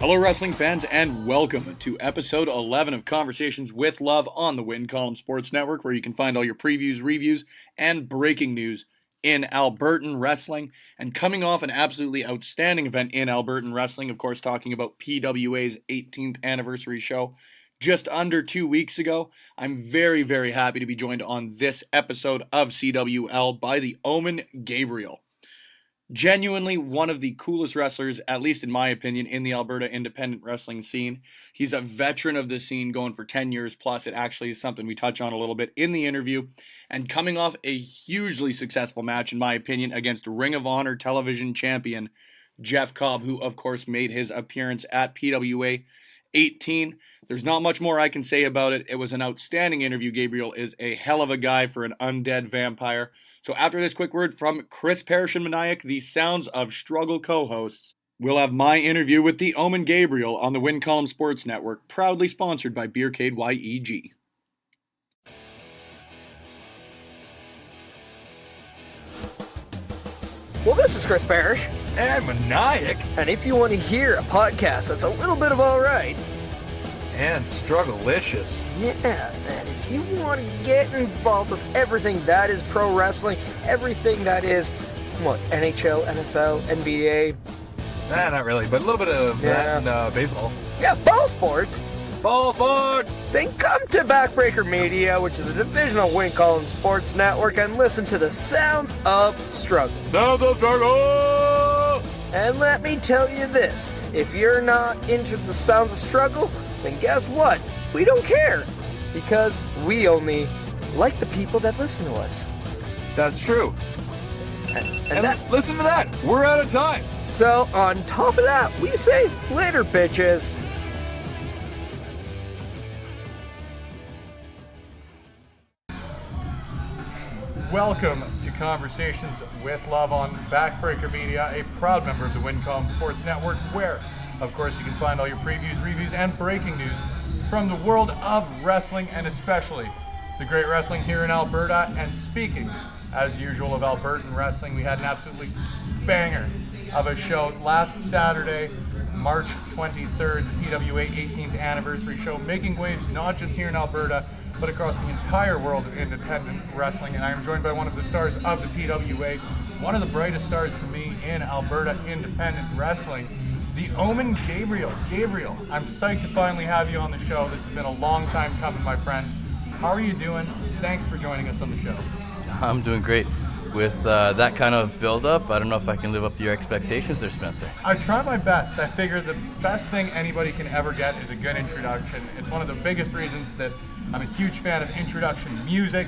Hello, wrestling fans, and welcome to episode 11 of Conversations with Love on the Win Column Sports Network, where you can find all your previews, reviews, and breaking news in Albertan wrestling. And coming off an absolutely outstanding event in Albertan wrestling, of course, talking about PWA's 18th anniversary show just under 2 weeks ago, I'm very, very happy to be joined on this episode of CWL by the Omen Gabriel. Genuinely one of the coolest wrestlers, at least in my opinion, in the Alberta independent wrestling scene. He's a veteran of the scene, going for 10 years plus. It actually is something we touch on a little bit in the interview. And coming off a hugely successful match, in my opinion, against Ring of Honor television champion Jeff Cobb, who of course made his appearance at PWA 18. There's not much more I can say about it. It was an outstanding interview. Gabriel is a hell of a guy for an undead vampire. So after this quick word from Chris Parrish and Maniac, the Sounds of Struggle co-hosts, we'll have my interview with the Omen Gabriel on the Win Column Sports Network, proudly sponsored by Beercade YEG. Well, this is Chris Parrish. And Maniac. And if you want to hear a podcast that's a little bit of all right, And Strugglelicious. yeah, and if you want to get involved with everything that is pro wrestling, everything that is, NHL, NFL, NBA. Nah, not really, but a little bit of that and baseball. Yeah, ball sports. Ball sports! Then come to Backbreaker Media, which is a division of Win Column Sports Network, and listen to the Sounds of Struggle. Sounds of Struggle! And let me tell you this, if you're not into the Sounds of Struggle, then guess what? We don't care, because we only like the people that listen to us. That's true. And that, listen to that! We're out of time! so on top of that, we say later, bitches. Welcome to Conversations with Love on Backbreaker Media, a proud member of the Win Column Sports Network, where, of course, you can find all your previews, reviews, and breaking news from the world of wrestling, and especially the great wrestling here in Alberta. And speaking, as usual, of Albertan wrestling, we had an absolutely banger of a show last Saturday, March 23rd, the PWA 18th anniversary show, making waves not just here in Alberta, but across the entire world of independent wrestling. And I am joined by one of the stars of the PWA, one of the brightest stars to me in Alberta independent wrestling, the Omen Gabriel. Gabriel, I'm psyched to finally have you on the show. This has been a long time coming, my friend. How are you doing? Thanks for joining us on the show. I'm doing great. With that kind of build-up, I don't know if I can live up to your expectations there, Spencer. I try my best. I figure the best thing anybody can ever get is a good introduction. It's one of the biggest reasons that I'm a huge fan of introduction music.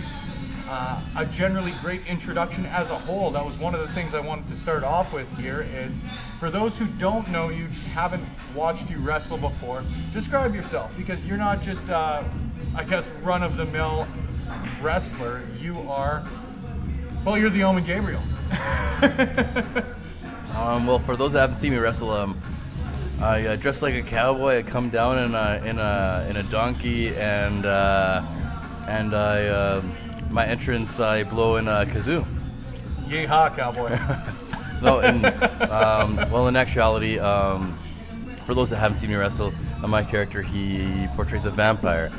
A generally great introduction as a whole. That was one of the things I wanted to start off with here is, for those who don't know you, haven't watched you wrestle before, describe yourself, because you're not just, I guess, run-of-the-mill wrestler. You are, well, you're the Omen Gabriel. Well, for those that haven't seen me wrestle, I dress like a cowboy. I come down in a donkey, and I my entrance I blow in a kazoo. Yeehaw, cowboy. No, well, in actuality, for those that haven't seen me wrestle, my character, he portrays a vampire,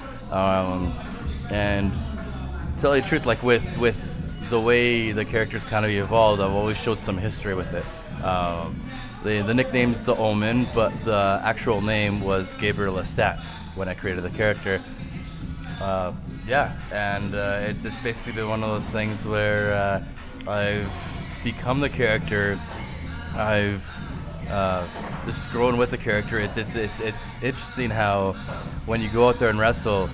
and to tell you the truth, like with the way the character's kind of evolved, I've always showed some history with it. The nickname's the Omen, but the actual name was Gabriel Lestat when I created the character. It's basically been one of those things where I've become the character. I've just grown with the character. It's interesting how when you go out there and wrestle,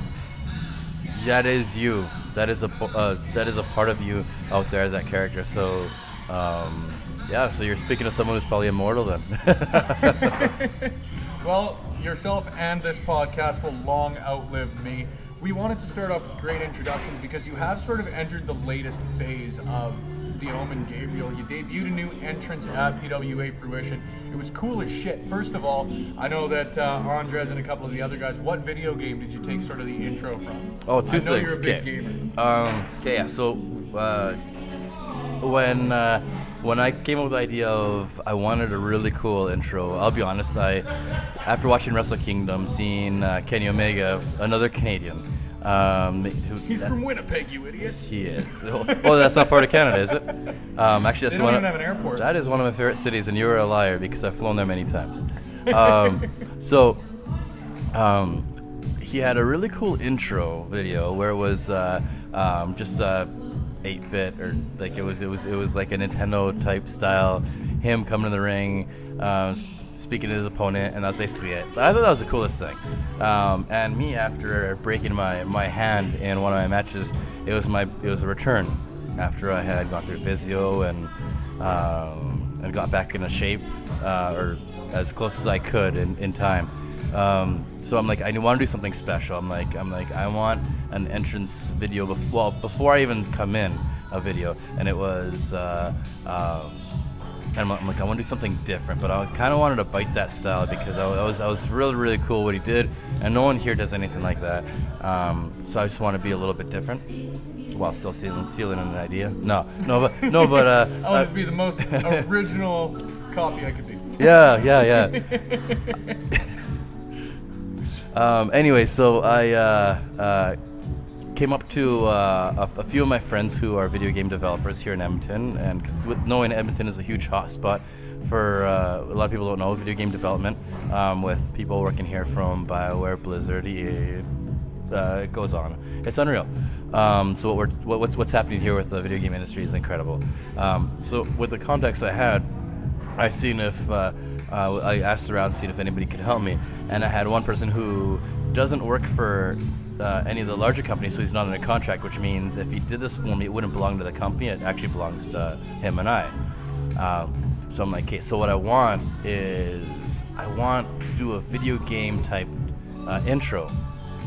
that is you. That is a part of you out there as that character. So. So you're speaking to someone who's probably immortal then. Well, yourself and this podcast will long outlive me. We wanted to start off with great introductions because you have sort of entered the latest phase of the Omen Gabriel. You debuted a new entrance at PWA Fruition. It was cool as shit. First of all, I know that Andres and a couple of the other guys, what video game did you take sort of the intro from? Oh, two things. I know you're a big gamer. So when when I came up with the idea of I wanted a really cool intro, I'll be honest, after watching Wrestle Kingdom, seeing Kenny Omega, another Canadian. He's from Winnipeg, you idiot. He is. Oh, that's not part of Canada, is it? Actually, they don't even have an airport. That is one of my favorite cities, and you were a liar because I've flown there many times. He had a really cool intro video where it was just 8-bit, or like it was like a Nintendo type style. Him coming to the ring, speaking to his opponent, and that was basically it. But I thought that was the coolest thing. And me, after breaking my hand in one of my matches, it was a return after I had gone through physio and got back into shape, or as close as I could in time. So I'm like, I want to do something special. I'm like, I want an entrance video before I even come in a video, and it was. And I'm like, I want to do something different, but I kind of wanted to bite that style because I was really, really cool what he did, and no one here does anything like that. So I just want to be a little bit different while still sealing an idea. No, but I want to be the most original copy I could be. Yeah. Anyway, so I came up to a few of my friends who are video game developers here in Edmonton, and because knowing Edmonton is a huge hotspot for a lot of people don't know video game development, with people working here from BioWare, Blizzard, EA, it goes on. It's unreal. So what's happening here with the video game industry is incredible. So with the contacts I had, I seen if I asked around, seeing if anybody could help me, and I had one person who doesn't work for any of the larger companies, so he's not under contract, which means if he did this for me, it wouldn't belong to the company. It actually belongs to him and I. So I'm like, okay, so what I want is I want to do a video game type intro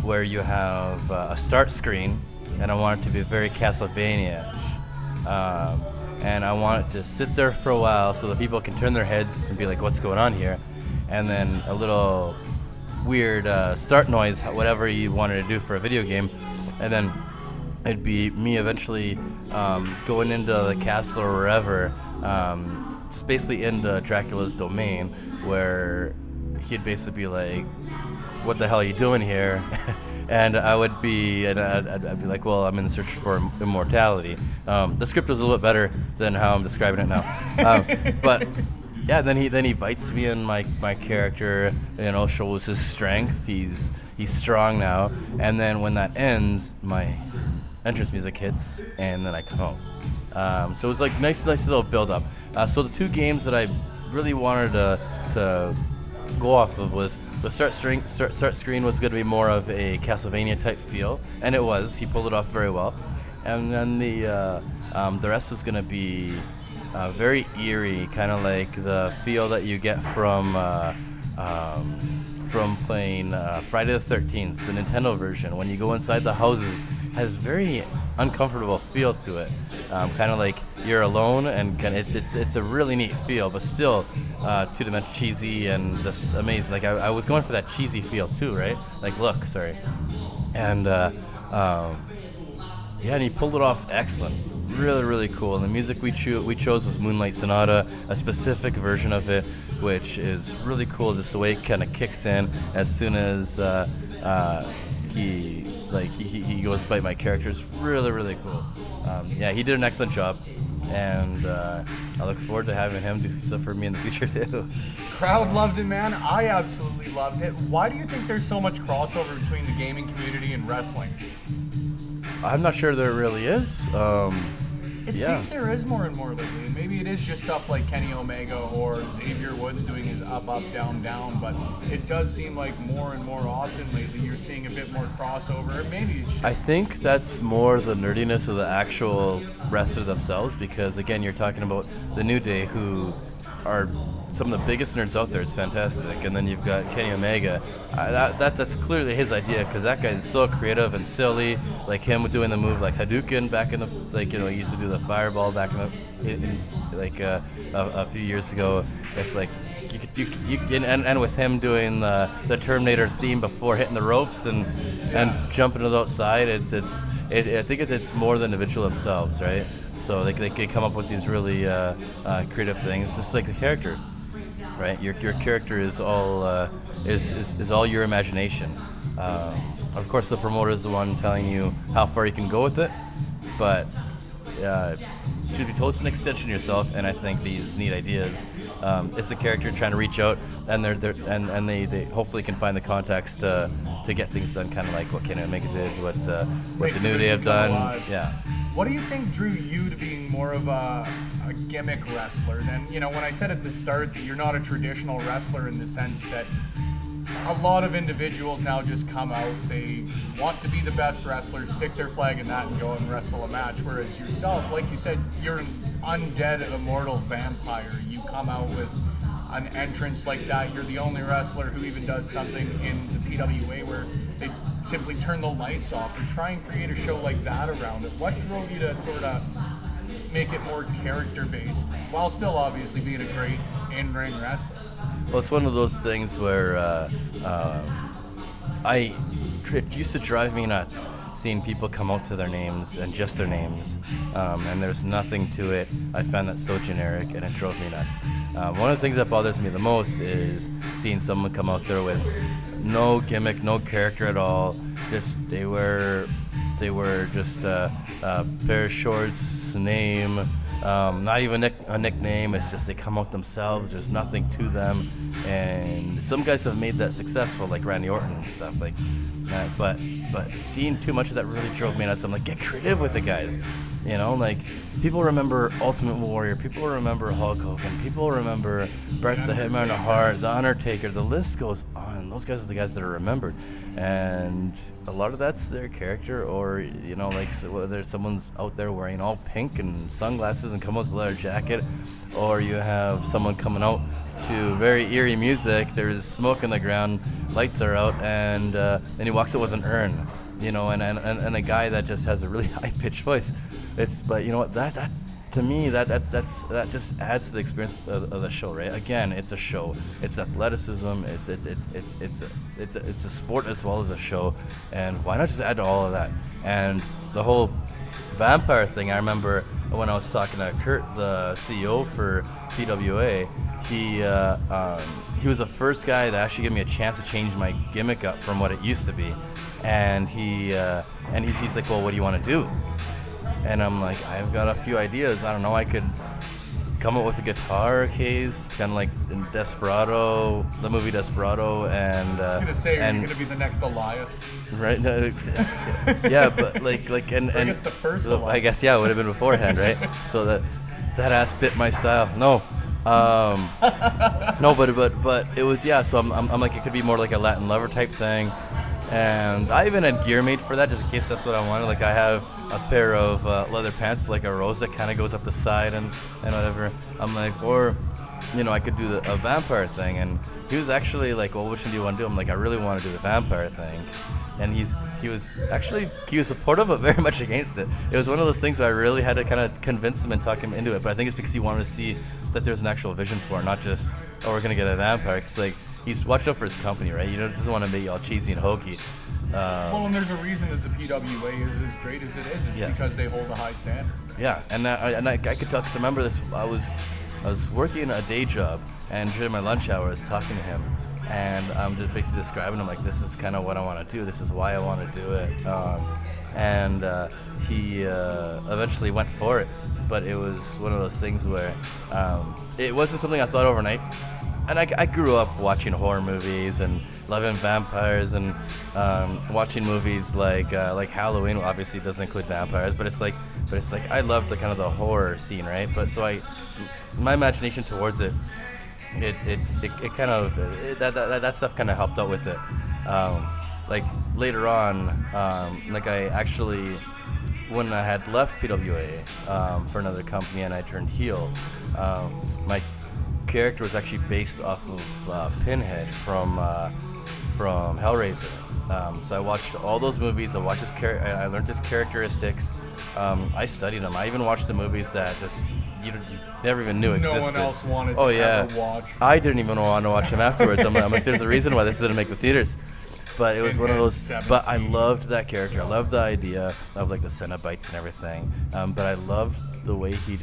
where you have a start screen, and I want it to be very Castlevania. And I want it to sit there for a while so that people can turn their heads and be like, what's going on here? And then a little weird start noise, whatever you wanted to do for a video game. And then it'd be me eventually going into the castle or wherever, just basically into Dracula's domain, where he'd basically be like, what the hell are you doing here? And I'd be like, well, I'm in search for immortality. The script was a little bit better than how I'm describing it now. But yeah, then he bites me, and my character, shows his strength. He's strong now. And then when that ends, my entrance music hits, and then I come home. So it was like nice little build up. So the two games that I really wanted to go off of was the start screen was going to be more of a Castlevania type feel, and it was. He pulled it off very well. And then the rest was going to be very eerie, kind of like the feel that you get from playing Friday the 13th, the Nintendo version. When you go inside the houses, has very uncomfortable feel to it. Kind of like you're alone, and it's a really neat feel, but still two-dimensional, cheesy, and just amazing. Like I was going for that cheesy feel too, right? Like sorry. And and he pulled it off excellent. Really, really cool. And the music we chose was Moonlight Sonata, a specific version of it, which is really cool. Just the way it kind of kicks in as soon as he goes to bite my character. It's really, really cool. He did an excellent job, and I look forward to having him do stuff for me in the future too. Crowd loved it, man. I absolutely loved it. Why do you think there's so much crossover between the gaming community and wrestling? I'm not sure there really is. It seems there is more and more lately. Maybe it is just stuff like Kenny Omega or Xavier Woods doing his up, down, down, but it does seem like more and more often lately you're seeing a bit more crossover. Maybe it's just... I think that's more the nerdiness of the actual wrestler themselves, because again, you're talking about the New Day, who are some of the biggest nerds out there. It's fantastic. And then you've got Kenny Omega. That's clearly his idea, because that guy's so creative and silly. Like him doing the move like Hadouken back in the, he used to do the fireball back in a few years ago. It's like and with him doing the Terminator theme before hitting the ropes and jumping to the outside, I think it's more than the individual themselves, right? So they can come up with these really creative things, just like the character, right? Your character is all is all your imagination. Of course, the promoter is the one telling you how far you can go with it, but should be totally an extension of yourself. And I think these neat ideas, it's the character trying to reach out, and they hopefully can find the context to get things done, kind of like what Kenny Omega did, what the New Day have done. Yeah. What do you think drew you to being more of a gimmick wrestler than, when I said at the start that you're not a traditional wrestler in the sense that a lot of individuals now just come out, they want to be the best wrestler, stick their flag in that and go and wrestle a match, whereas yourself, like you said, you're an undead, immortal vampire. You come out with an entrance like that. You're the only wrestler who even does something in the PWA where they simply turn the lights off and try and create a show like that around it. What drove you to sort of make it more character-based while still obviously being a great in-ring wrestler? Well, it's one of those things where it used to drive me nuts seeing people come out to their names and just their names, and there's nothing to it. I found that so generic, and it drove me nuts. One of the things that bothers me the most is seeing someone come out there with no gimmick, no character at all. They were just a pair of shorts, name. Not even a nickname. It's just they come out themselves. There's nothing to them, and some guys have made that successful, like Randy Orton and stuff like that. But seeing too much of that really drove me nuts. I'm like, get creative with the guys, like people remember Ultimate Warrior, people remember Hulk Hogan, people remember Bret the Hitman Hart, The Undertaker. The list goes on. Those guys are the guys that are remembered, and a lot of that's their character, or like whether someone's out there wearing all pink and sunglasses and comes with a leather jacket, or you have someone coming out to very eerie music, there's smoke in the ground, lights are out, and then he walks out with an urn, and a guy that just has a really high-pitched voice. But you know what, that to me, that just adds to the experience of the show, right? Again, it's a show. It's athleticism. It's a sport as well as a show, and why not just add to all of that? And the whole vampire thing, I remember when I was talking to Kurt, the CEO for PWA, he was the first guy that actually gave me a chance to change my gimmick up from what it used to be, and he's like, well, what do you want to do? And I'm like, I've got a few ideas. I don't know, I could come up with a guitar case, kind of like in Desperado, the movie Desperado, and I was gonna say, you're gonna be the next Elias, right? Yeah, but like, and I guess the first Elias. I guess, yeah, it would have been beforehand, right? So that ass bit my style. No, but it was, yeah. So I'm like, it could be more like a Latin Lover type thing. And I even had gear made for that, just in case that's what I wanted. Like, I have a pair of leather pants, like a rose that kind of goes up the side and whatever. I'm like, or, I could do a vampire thing. And he was actually like, well, which one do you want to do? I'm like, I really want to do the vampire thing. And he was supportive, but very much against it. It was one of those things where I really had to kind of convince him and talk him into it. But I think it's because he wanted to see that there's an actual vision for it, not just, oh, we're going to get a vampire. It's like, he's watched out for his company, right? He doesn't want to make you all cheesy and hokey. Well, and there's a reason that the PWA is as great as it is. It's because they hold a high standard. Yeah, and I could talk, because I remember this, I was working a day job, and during my lunch hour I was talking to him, and I'm just basically describing him like, this is kind of what I want to do, this is why I want to do it. And he eventually went for it, but it was one of those things where it wasn't something I thought overnight. And I grew up watching horror movies and loving vampires and watching movies like Halloween. Obviously, it doesn't include vampires, but it's like I love the kind of the horror scene, right? But so my imagination towards it kind of that stuff kind of helped out with it. Like later on, like I actually, when I had left PWA for another company and I turned heel, my character was actually based off of Pinhead from from Hellraiser. So I watched all those movies. I watched I learned his characteristics. I studied him. I even watched the movies that just you never even knew existed. No one else wanted to ever watch. I didn't even want to watch them afterwards. I'm like, there's a reason why this didn't make the theaters. But it was one of those. 17. But I loved that character. I loved the idea of like the Cenobites and everything. But I loved the way he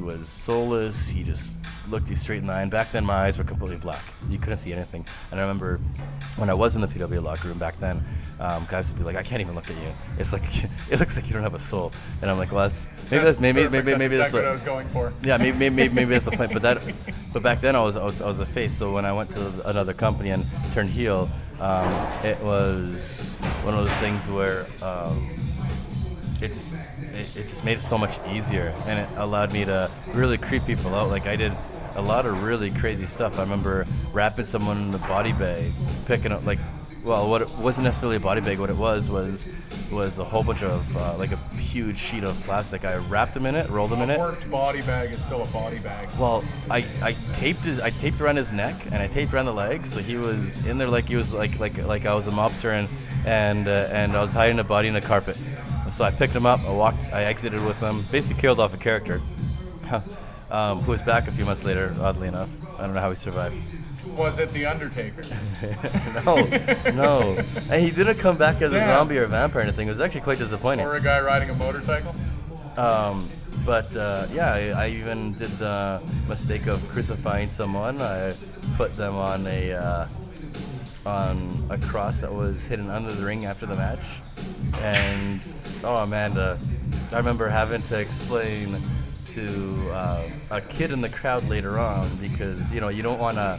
was soulless. He just looked you straight in the eye. And back then, my eyes were completely black. You couldn't see anything. And I remember when I was in the PW locker room back then, guys would be like, "I can't even look at you. It's like it looks like you don't have a soul." And I'm like, "Well, maybe that's what I was going for." Yeah, maybe that's the point. But back then I was a face. So when I went to another company and turned heel, it was one of those things where it just made it so much easier, and it allowed me to really creep people out. Like I did a lot of really crazy stuff. I remember wrapping someone in the body bag, picking up what it wasn't necessarily a body bag. What it was a whole bunch of like a huge sheet of plastic. I wrapped them in it, rolled them in it. A worked body bag is still a body bag. Well, I taped around his neck and I taped around the legs, so he was in there like he was like I was a mobster and I was hiding a body in a carpet. And so I picked him up, I exited with him, basically killed off a character, who was back a few months later, oddly enough. I don't know how he survived. Was it The Undertaker? No. And he didn't come back as a zombie or a vampire or anything. It was actually quite disappointing. Or a guy riding a motorcycle? I even did the mistake of crucifying someone. I put them on a cross that was hidden under the ring after the match. And, I remember having to explain to a kid in the crowd later on because, you don't want to...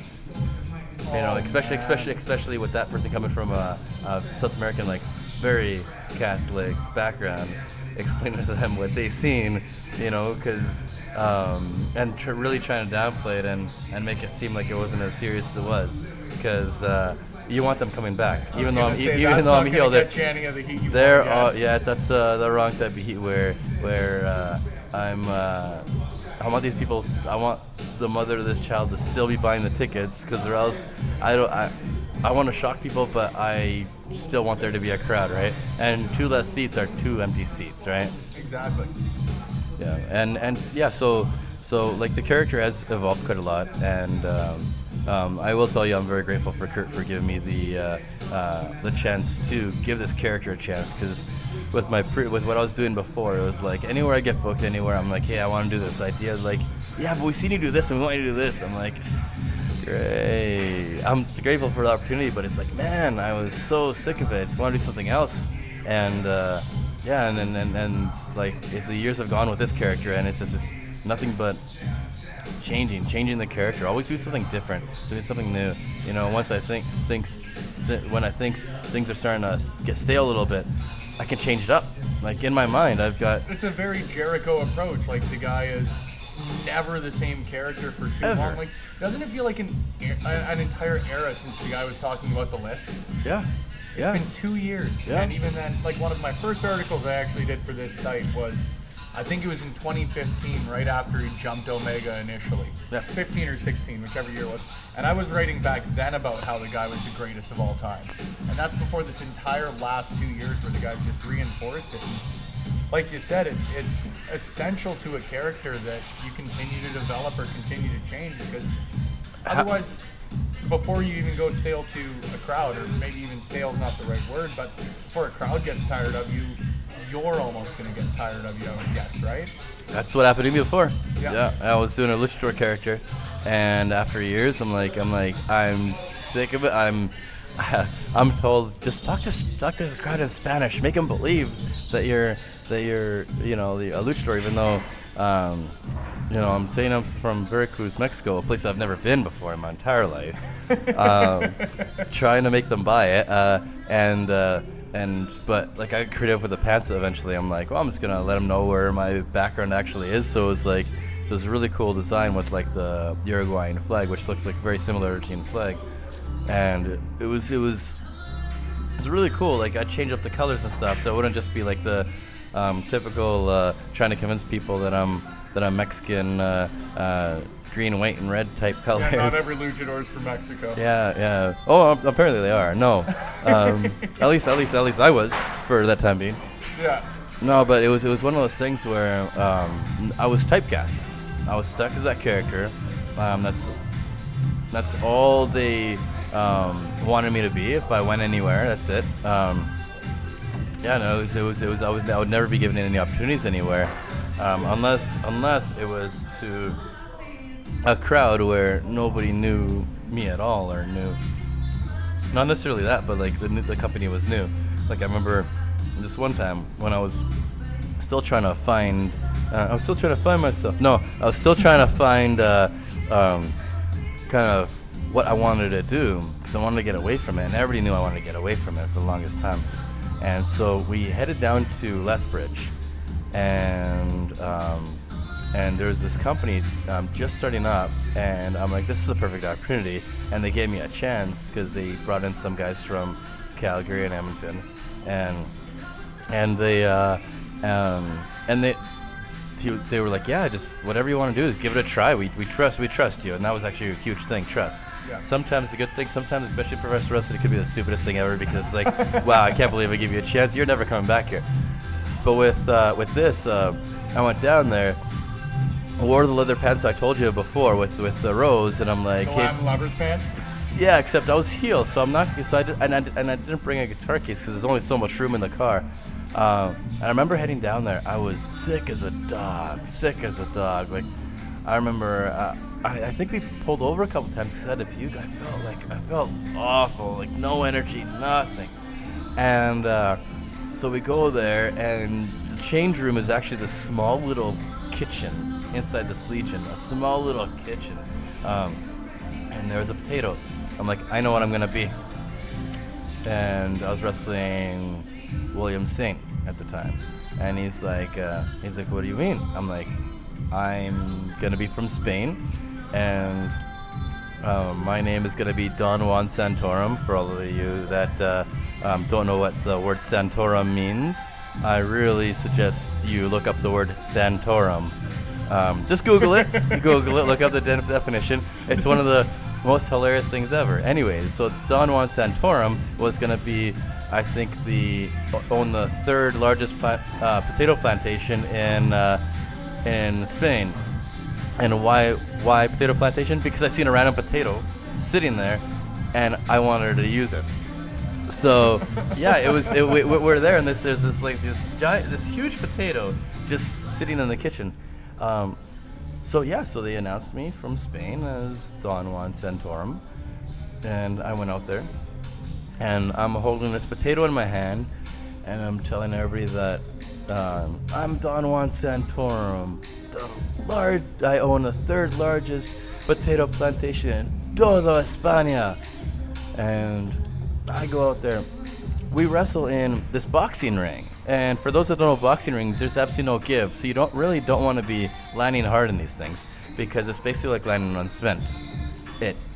especially with that person coming from a South American, very Catholic background, explaining to them what they've seen, because really trying to downplay it and make it seem like it wasn't as serious as it was, because you want them coming back, even though I'm healed. That's the wrong type of heat where I want these people. I want the mother of this child to still be buying the tickets, because or else I want to shock people, but I still want there to be a crowd, right? And 2 less seats are 2 empty seats, right? Exactly. Yeah, so like the character has evolved quite a lot, and I will tell you, I'm very grateful for Kurt for giving me the chance to give this character a chance, because with what I was doing before, it was like anywhere I get booked anywhere, I'm like, hey, I want to do this. Idea is like, yeah, but we seen you do this and we want you to do this. I'm like, great. I'm grateful for the opportunity, but it's like, man, I was so sick of it. I just want to do something else. And and the years have gone with this character, and it's nothing but changing the character. Always do something different, doing something new. Once I think things are starting to get stale a little bit, I can change it up. Like in my mind, I've got. It's a very Jericho approach. Like the guy is never the same character for too long. Like, doesn't it feel like an entire era since the guy was talking about the list? Yeah. It's been 2 years. Yeah. And even then, like one of my first articles I actually did for this site was, I think it was in 2015, right after he jumped Omega initially. Yes. 15 or 16, whichever year it was. And I was writing back then about how the guy was the greatest of all time. And that's before this entire last 2 years where the guy just reinforced it. And like you said, it's essential to a character that you continue to develop or continue to change, because otherwise, before you even go stale to a crowd, or maybe even stale is not the right word, but before a crowd gets tired of you, you're almost going to get tired of you, I would guess, right? That's what happened to me before. Yeah. I was doing a luchador character, and after years, I'm sick of it. I'm told, just talk to the crowd in Spanish, make them believe that you're a luchador, even though I'm saying I'm from Veracruz, Mexico, a place I've never been before in my entire life. Trying to make them buy it, but like I got creative with the pants eventually. I'm like, well, I'm just gonna let them know where my background actually is. So it's a really cool design with like the Uruguayan flag, which looks like very similar to Argentine flag, and it was really cool. Like I changed up the colors and stuff, so it wouldn't just be like the typical trying to convince people that I'm Mexican green, white, and red type colors. Yeah, not every luchador is from Mexico. Yeah. Oh, apparently they are. No, at least I was for that time being. Yeah. No, but it was one of those things where I was typecast. I was stuck as that character. That's all they wanted me to be. If I went anywhere, that's it. I would never be given any opportunities anywhere, unless it was to a crowd where nobody knew me at all, or knew, not necessarily that, but like the company was new. Like I remember this one time when I was still trying to find myself. No, I was still trying to find kind of what I wanted to do, because I wanted to get away from it, and everybody knew I wanted to get away from it for the longest time. And so we headed down to Lethbridge, and there was this company just starting up, and I'm like, this is a perfect opportunity. And they gave me a chance because they brought in some guys from Calgary and Edmonton, and they were like, yeah, just whatever you want to do, is give it a try. We trust you. And that was actually a huge thing, trust. Yeah. Sometimes it's a good thing, sometimes, especially professional wrestling, it could be the stupidest thing ever, because like, wow, I can't believe I gave you a chance. You're never coming back here. But with this, I went down there, wore the leather pants I told you before with the rose, and I'm like, the Latin lovers pants? Yeah, except I was heel, so I'm not excited, and I didn't bring a guitar case because there's only so much room in the car. And I remember heading down there, I was sick as a dog. Like, I remember, I think we pulled over a couple times because I had to puke. I felt awful, like no energy, nothing. And so we go there, and the change room is actually this small little kitchen inside this Legion, a small little kitchen. And there was a potato. I'm like, I know what I'm gonna be. And I was wrestling William Saint at the time, and he's like, what do you mean? I'm like, I'm gonna be from Spain, and my name is gonna be Don Juan Santorum. For all of you that don't know what the word Santorum means, I really suggest you look up the word Santorum. Just Google it. Look up the definition. It's one of the most hilarious things ever. Anyways, so Don Juan Santorum was gonna be, I think, own the third largest potato plantation in Spain. And why potato plantation? Because I seen a random potato sitting there, and I wanted to use it. So yeah, we're there, and there's this huge potato just sitting in the kitchen. So they announced me from Spain as Don Juan Santorum, and I went out there, and I'm holding this potato in my hand, and I'm telling everybody that I'm Don Juan Santorum. I own the third largest potato plantation in toda España. And I go out there. We wrestle in this boxing ring. And for those that don't know boxing rings, there's absolutely no give. So you don't want to be landing hard in these things, because it's basically like landing on cement.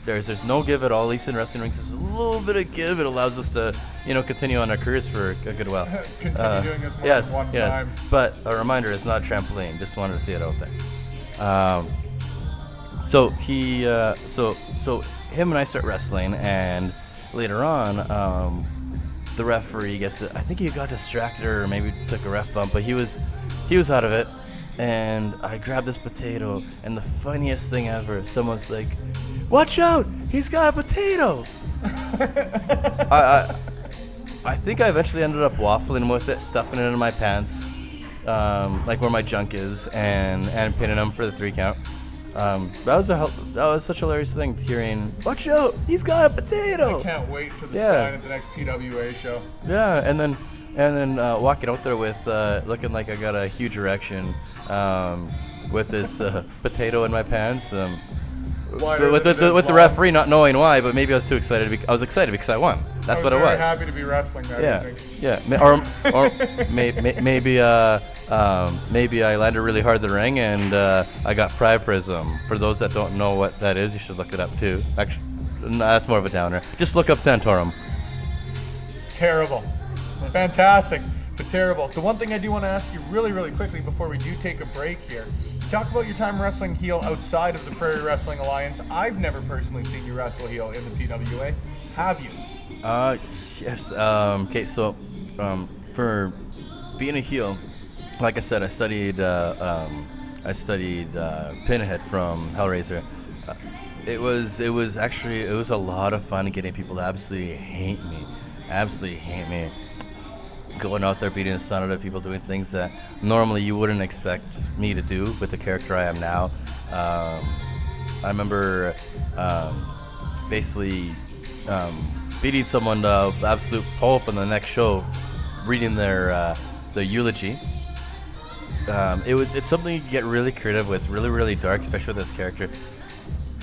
There's no give at all. At least in wrestling rings, there's a little bit of give. It allows us to, continue on our careers for a good while. Continue doing this more than one time. But a reminder, it's not a trampoline. Just wanted to see it out there. So him and I start wrestling, and later on, the referee I think he got distracted or maybe took a ref bump, but he was out of it. And I grabbed this potato, and the funniest thing ever, someone's like, "Watch out! He's got a potato!" I think I eventually ended up waffling with it, stuffing it in my pants, like where my junk is, and pinning him for the 3 count. That was such a hilarious thing, hearing, "Watch out! He's got a potato!" I can't wait for the sign at the next PWA show. Yeah, and then walking out there with looking like I got a huge erection, with this potato in my pants. With the referee not knowing why, but maybe I was too excited. I was excited because I won. That's what it was. I was very happy to be wrestling that evening. Yeah. Or maybe I landed really hard in the ring, and I got priapism. For those that don't know what that is, you should look it up too. Actually, no, that's more of a downer. Just look up Santorum. Terrible. Fantastic, but terrible. The one thing I do want to ask you really, really quickly before we do take a break here, Talk about your time wrestling heel outside of the Prairie Wrestling Alliance. I've never personally seen you wrestle heel in the PWA. Have you? Yes. Okay, so for being a heel, like I said, I studied Pinhead from Hellraiser. It was a lot of fun getting people to absolutely hate me. Going out there beating the sun out of people, doing things that normally you wouldn't expect me to do with the character I am now. I remember beating someone to absolute pulp in the next show, reading their eulogy. It's something you get really creative with, really dark, especially with this character.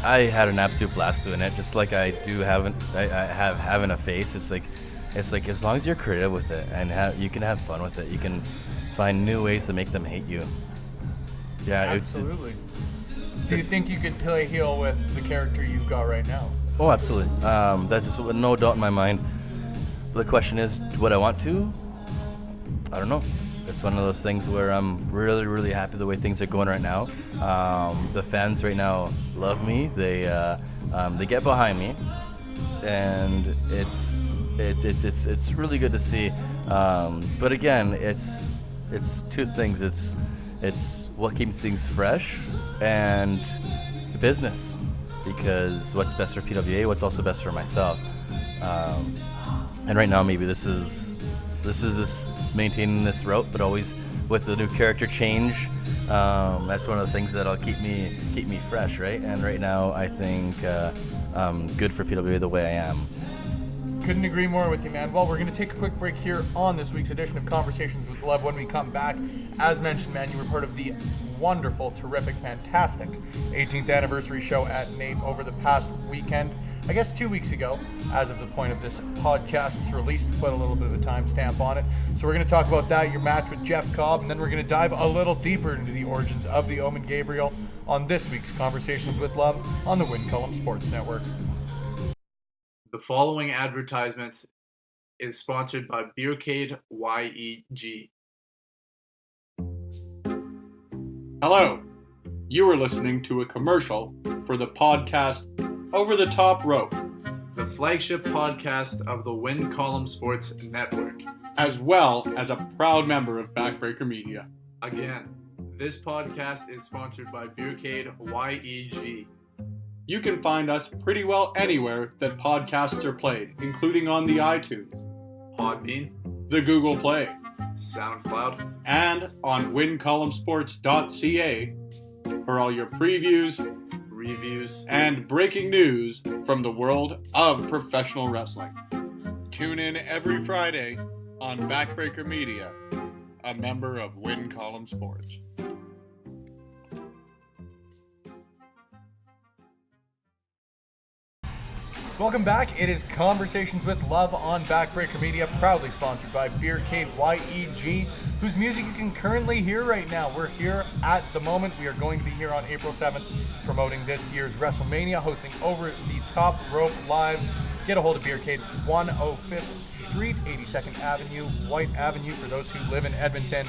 I had an absolute blast doing it, just like I do having a face. It's like as long as you're creative with it and you can have fun with it, you can find new ways to make them hate you. Yeah, absolutely. Do you think you could play heel with the character you've got right now? Oh, absolutely. That's just no doubt in my mind. The question is, would I want to? I don't know. It's one of those things where I'm really happy the way things are going right now. The fans right now love me. They get behind me, and it's really good to see. But again, it's two things. It's what keeps things fresh and business, because what's best for PWA, what's also best for myself. And right now, maybe this is maintaining this route, but always with the new character change. That's one of the things that'll keep me fresh, right? And right now, I think good for PWA the way I am. Couldn't agree more with you, man. Well, we're going to take a quick break here on this week's edition of Conversations with Love. When we come back, as mentioned, man, you were part of the wonderful, terrific, fantastic 18th anniversary show at NAPE over the past weekend. I guess 2 weeks ago, as of the point of this podcast was released, to put a little bit of a timestamp on it. So we're going to talk about that, your match with Jeff Cobb, and then we're going to dive a little deeper into the origins of the Omen Gabriel on this week's Conversations with Love on the Win Column Sports Network. The following advertisement is sponsored by Beercade YEG. Hello, you are listening to a commercial for the podcast Over the Top Rope, the flagship podcast of the Win Column Sports Network, as well as a proud member of Backbreaker Media. Again, this podcast is sponsored by Beercade YEG. You can find us pretty well anywhere that podcasts are played, including on the iTunes, Podbean, the Google Play, SoundCloud, and on wincolumnsports.ca for all your previews, reviews, and breaking news from the world of professional wrestling. Tune in every Friday on Backbreaker Media, a member of Win Column Sports. Welcome back. It is Conversations with Love on Backbreaker Media, proudly sponsored by Beercade YEG, whose music you can currently hear right now. We're here at the moment. We are going to be here on April 7th promoting this year's WrestleMania, hosting Over the Top Rope Live. Get a hold of Beercade, 105th Street, 82nd Avenue, White Avenue for those who live in Edmonton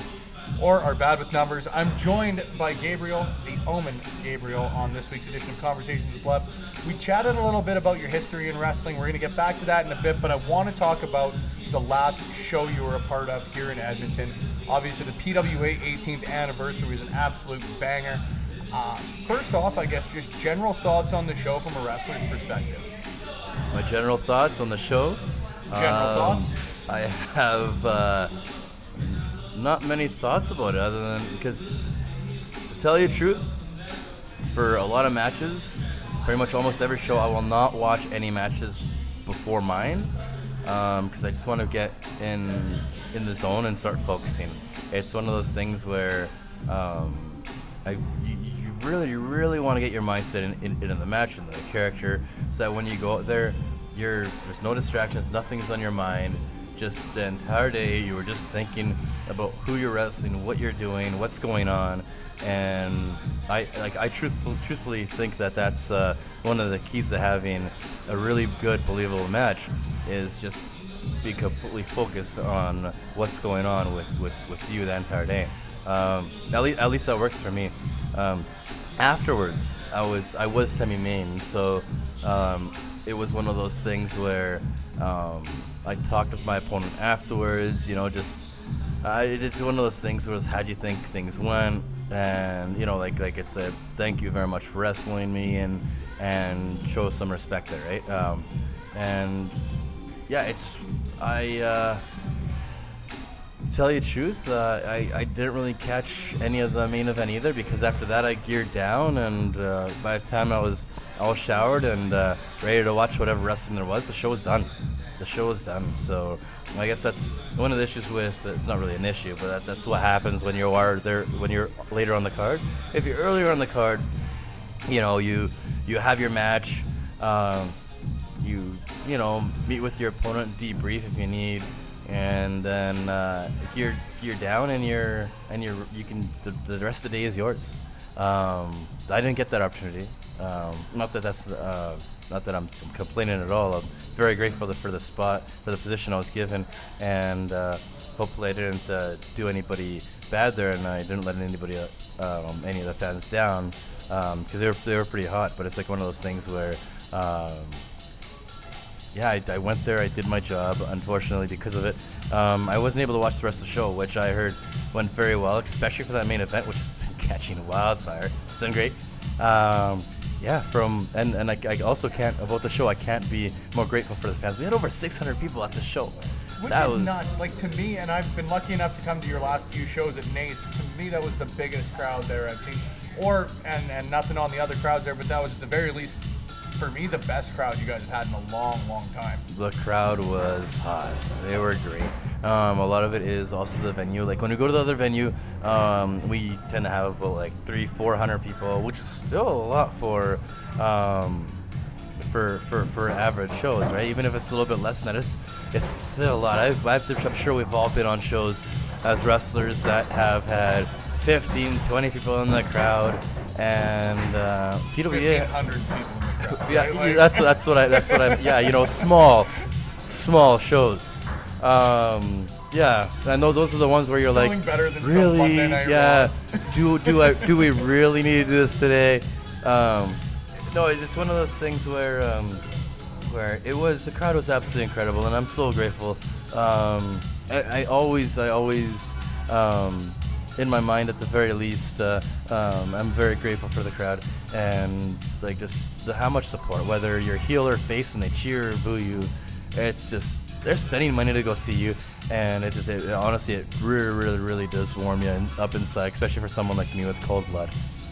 or are bad with numbers. I'm joined by Gabriel, the Omen Gabriel, on this week's edition of Conversations with Love. We chatted a little bit about your history in wrestling. We're going to get back to that in a bit, but I want to talk about the last show you were a part of here in Edmonton. Obviously, the PWA 18th anniversary was an absolute banger. First off, I guess just general thoughts on the show from a wrestler's perspective. My general thoughts on the show? General thoughts? I have not many thoughts about it, other than because, to tell you the truth, for a lot of matches, pretty much almost every show, I will not watch any matches before mine, because I just want to get in the zone and start focusing. It's one of those things where you really want to get your mindset in the match and the character, so that when you go out there, there's no distractions, nothing's on your mind. Just the entire day, you were just thinking about who you're wrestling, what you're doing, what's going on, and I truthfully think that that's one of the keys to having a really good, believable match, is just be completely focused on what's going on with you the entire day. At least that works for me. Afterwards, I was semi-main, so it was one of those things where I talked with my opponent afterwards. It's one of those things where it's how'd you think things went, and like it said, thank you very much for wrestling me and show some respect there, right? And yeah, to tell you the truth, I didn't really catch any of the main event either, because after that I geared down, and by the time I was all showered and ready to watch whatever wrestling there was, the show was done. So I guess that's one of the issues with, it's not really an issue, but that's what happens when you're later on the card. If you're earlier on the card, you have your match, you meet with your opponent, debrief if you need, and then gear down, and the rest of the day is yours. I didn't get that opportunity. Not that I'm complaining at all. I'm very grateful for the spot, for the position I was given, and hopefully I didn't do anybody bad there, and I didn't let anybody, any of the fans down, because they were pretty hot. But it's like one of those things where, I went there, I did my job. Unfortunately, because of it, I wasn't able to watch the rest of the show, which I heard went very well, especially for that main event, which has been catching wildfire. It's been great. I also can't, about the show, I can't be more grateful for the fans. We had over 600 people at the show. Which is nuts. Like, to me, and I've been lucky enough to come to your last few shows at Nate, to me that was the biggest crowd there I've seen. And nothing on the other crowds there, but that was at the very least, for me, the best crowd you guys have had in a long, long time. The crowd was hot. They were great. A lot of it is also the venue. Like, when we go to the other venue, we tend to have about like 300-400 people, which is still a lot for average shows, right? Even if it's a little bit less than that, it's still a lot. I'm sure we've all been on shows as wrestlers that have had 15, 20 people in the crowd, and PWA 1,500 people in the crowd. Yeah, right? that's what I small shows. I know those are the ones where you're Selling like, better than some really, Monday Night yeah. Raws. Do we really need to do this today? No, it's just one of those things where the crowd was absolutely incredible, and I'm so grateful. I always, in my mind, at the very least, I'm very grateful for the crowd, and like just how much support, whether you're heel or face and they cheer or boo you, it's just, they're spending money to go see you, and honestly, it really does warm you up inside, especially for someone like me with cold blood.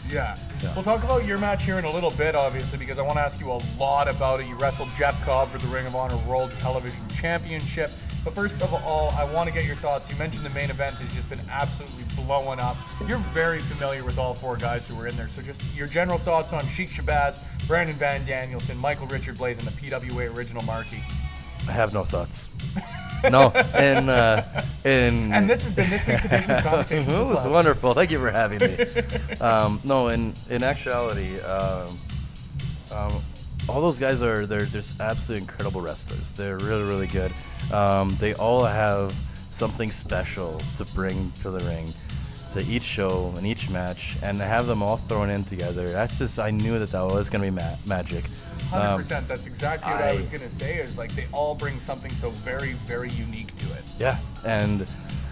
Yeah. We'll talk about your match here in a little bit, obviously, because I want to ask you a lot about it. You wrestled Jeff Cobb for the Ring of Honor World Television Championship. But first of all, I want to get your thoughts. You mentioned the main event has just been absolutely blowing up. You're very familiar with all four guys who were in there. So just your general thoughts on Sheik Shabazz, Brandon Van Danielson, Michael Richard Blais, and the PWA original Marquee. I have no thoughts. No, and this has been this week's edition of Conversation. It was wonderful. Thank you for having me. No, in actuality, all those guys they're just absolutely incredible wrestlers. They're really good. They all have something special to bring to the ring, to each show and each match, and to have them all thrown in together. That's just, I knew that was going to be magic. 100%. That's exactly what I was going to say, is like they all bring something so very, very unique to it. Yeah, and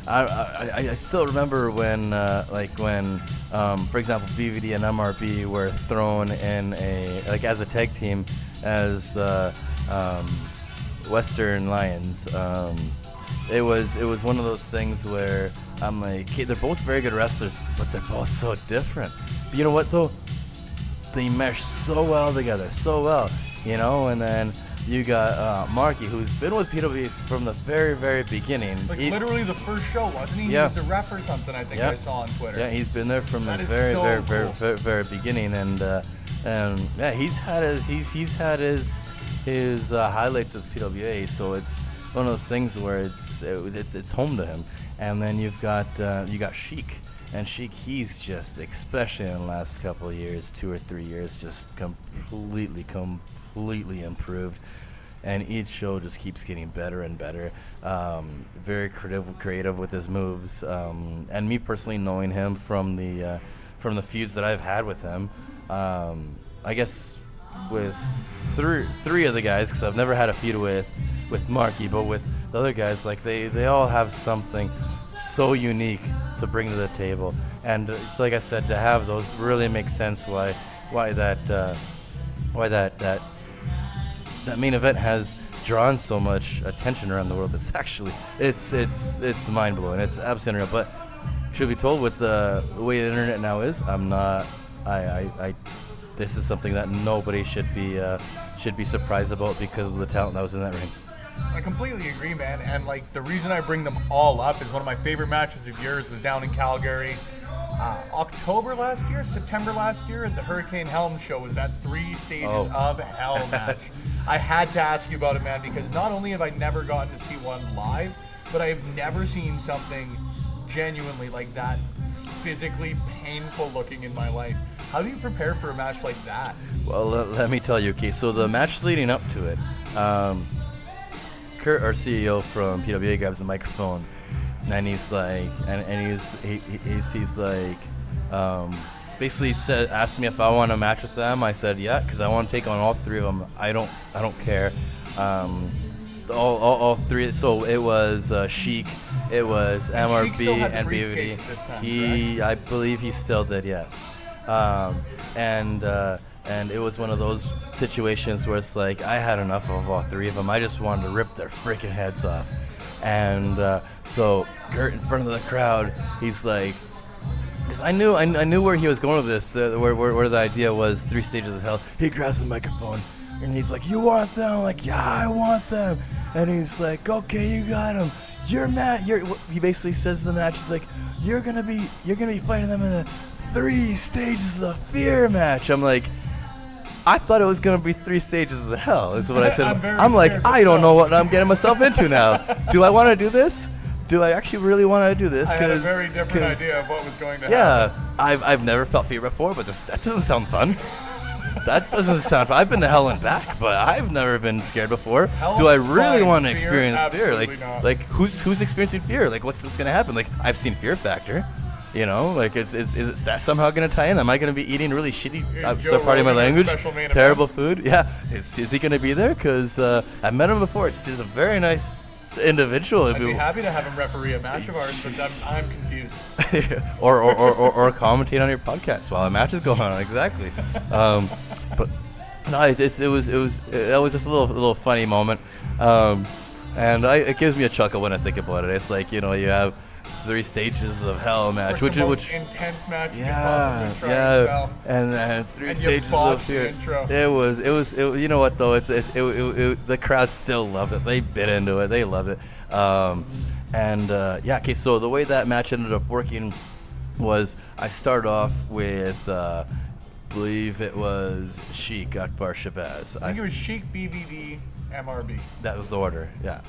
I still remember when, for example, BVD and MRB were thrown in as a tag team as the Western Lions. It was one of those things where I'm like, hey, they're both very good wrestlers, but they're both so different. But you know what, though? They mesh so well together, so well, and then you got Marky, who's been with PWA from the very, very beginning. Literally the first show, wasn't he? Yeah. He was a ref or something, I think I saw on Twitter. Yeah, he's been there from the very, very beginning, and yeah, he's had his highlights with PWA, so it's one of those things where it's home to him. And then you got Sheik. And Sheik, he's just, especially in the last couple of years, 2 or 3 years, just completely improved. and each show just keeps getting better and better. Very creative with his moves, and me personally knowing him from the feuds that I've had with him, I guess with three of the guys, because I've never had a feud with Marky, but with the other guys, like they all have something so unique to bring to the table, and like I said, to have those really makes sense why that main event has drawn so much attention around the world. It's mind blowing. It's absolutely unreal. But should be told, with the way the internet now is, this is something that nobody should be surprised about because of the talent that was in that ring. I completely agree, man. And like the reason I bring them all up is one of my favorite matches of yours was down in Calgary, September last year at the Hurricane Helm show. Was that 3 stages of hell match? I had to ask you about it, man, because not only have I never gotten to see one live, but I have never seen something genuinely like that, physically painful looking in my life. How do you prepare for a match like that? Well, let me tell you. Okay, so the match leading up to it, Kurt, our CEO from PWA, grabs the microphone, and he's like, he's like, basically asked me if I want to match with them. I said yeah, because I want to take on all 3 of them. I don't care. All 3. So it was Sheik, it was MRB, and BVD. I believe he still did, yes. And it was one of those situations where it's like I had enough of all 3 of them. I just wanted to rip their freaking heads off. And so Kurt, in front of the crowd, he's like, because I knew where he was going with this, where the idea was 3 stages of hell. He grabs the microphone and he's like, "You want them?" I'm like, "Yeah, I want them." And he's like, "Okay, you got them. He basically says the match. He's like, you're gonna be fighting them in a 3 stages of fear match." I'm like, I thought it was going to be 3 stages of hell, is what I said. I'm like, I don't know what I'm getting myself into now. Do I want to do this? Do I actually really want to do this? I had a very different idea of what was going to happen. Yeah, I've never felt fear before, but that doesn't sound fun. That doesn't sound fun. I've been to hell and back, but I've never been scared before. Do I really want to experience fear? Like who's experiencing fear? Like what's going to happen? Like I've seen Fear Factor. You know, like is that somehow going to tie in? Am I going to be eating really shitty, pardon my language, terrible food? Yeah, is he going to be there? Because I've met him before. He's a very nice individual. I'd be happy to have him referee a match of ours, but I'm confused. or commentate on your podcast while a match is going on. Exactly. But no, it was just a little funny moment, and it gives me a chuckle when I think about it. It's like, you know, you have 3 stages of hell match, which intense match. Yeah, and 3 stages of fear. It was. You know what though? The crowd still loved it. They bit into it. They loved it. Okay. So the way that match ended up working was I started off with, believe it was Sheik, Akbar, Shabazz. I think it was Sheik, BVD, MRB. That was the order. Yeah.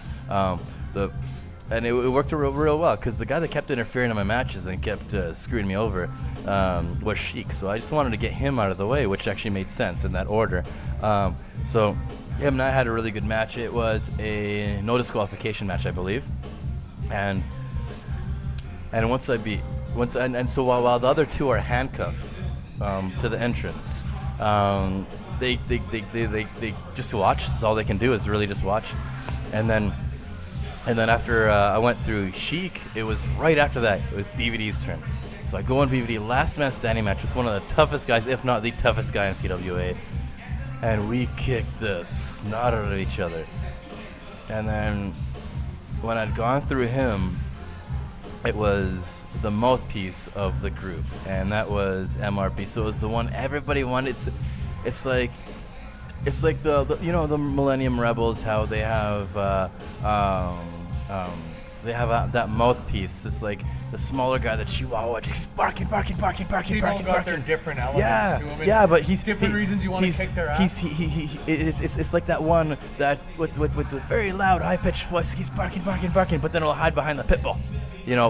And it worked real well, because the guy that kept interfering in my matches and kept screwing me over was Sheik. So I just wanted to get him out of the way, which actually made sense in that order. So him and I had a really good match. It was a no disqualification match, I believe. And so while the other 2 are handcuffed to the entrance, they just watch. That's all they can do is really just watch. And then after I went through Sheik, it was right after that. It was BVD's turn. So I go on BVD, last man standing match with one of the toughest guys, if not the toughest guy in PWA. And we kicked the snot out of each other. And then when I'd gone through him, it was the mouthpiece of the group, and that was MRB. So it was the one everybody wanted. It's like the you know, the Millennium Rebels, how they have that mouthpiece. It's like the smaller guy, the Chihuahua, just barking. People got their different elements to them. Yeah, but he's different reasons you want to kick their ass. It's like that one that with the very loud, high-pitched voice, he's barking, but then he'll hide behind the pit bull.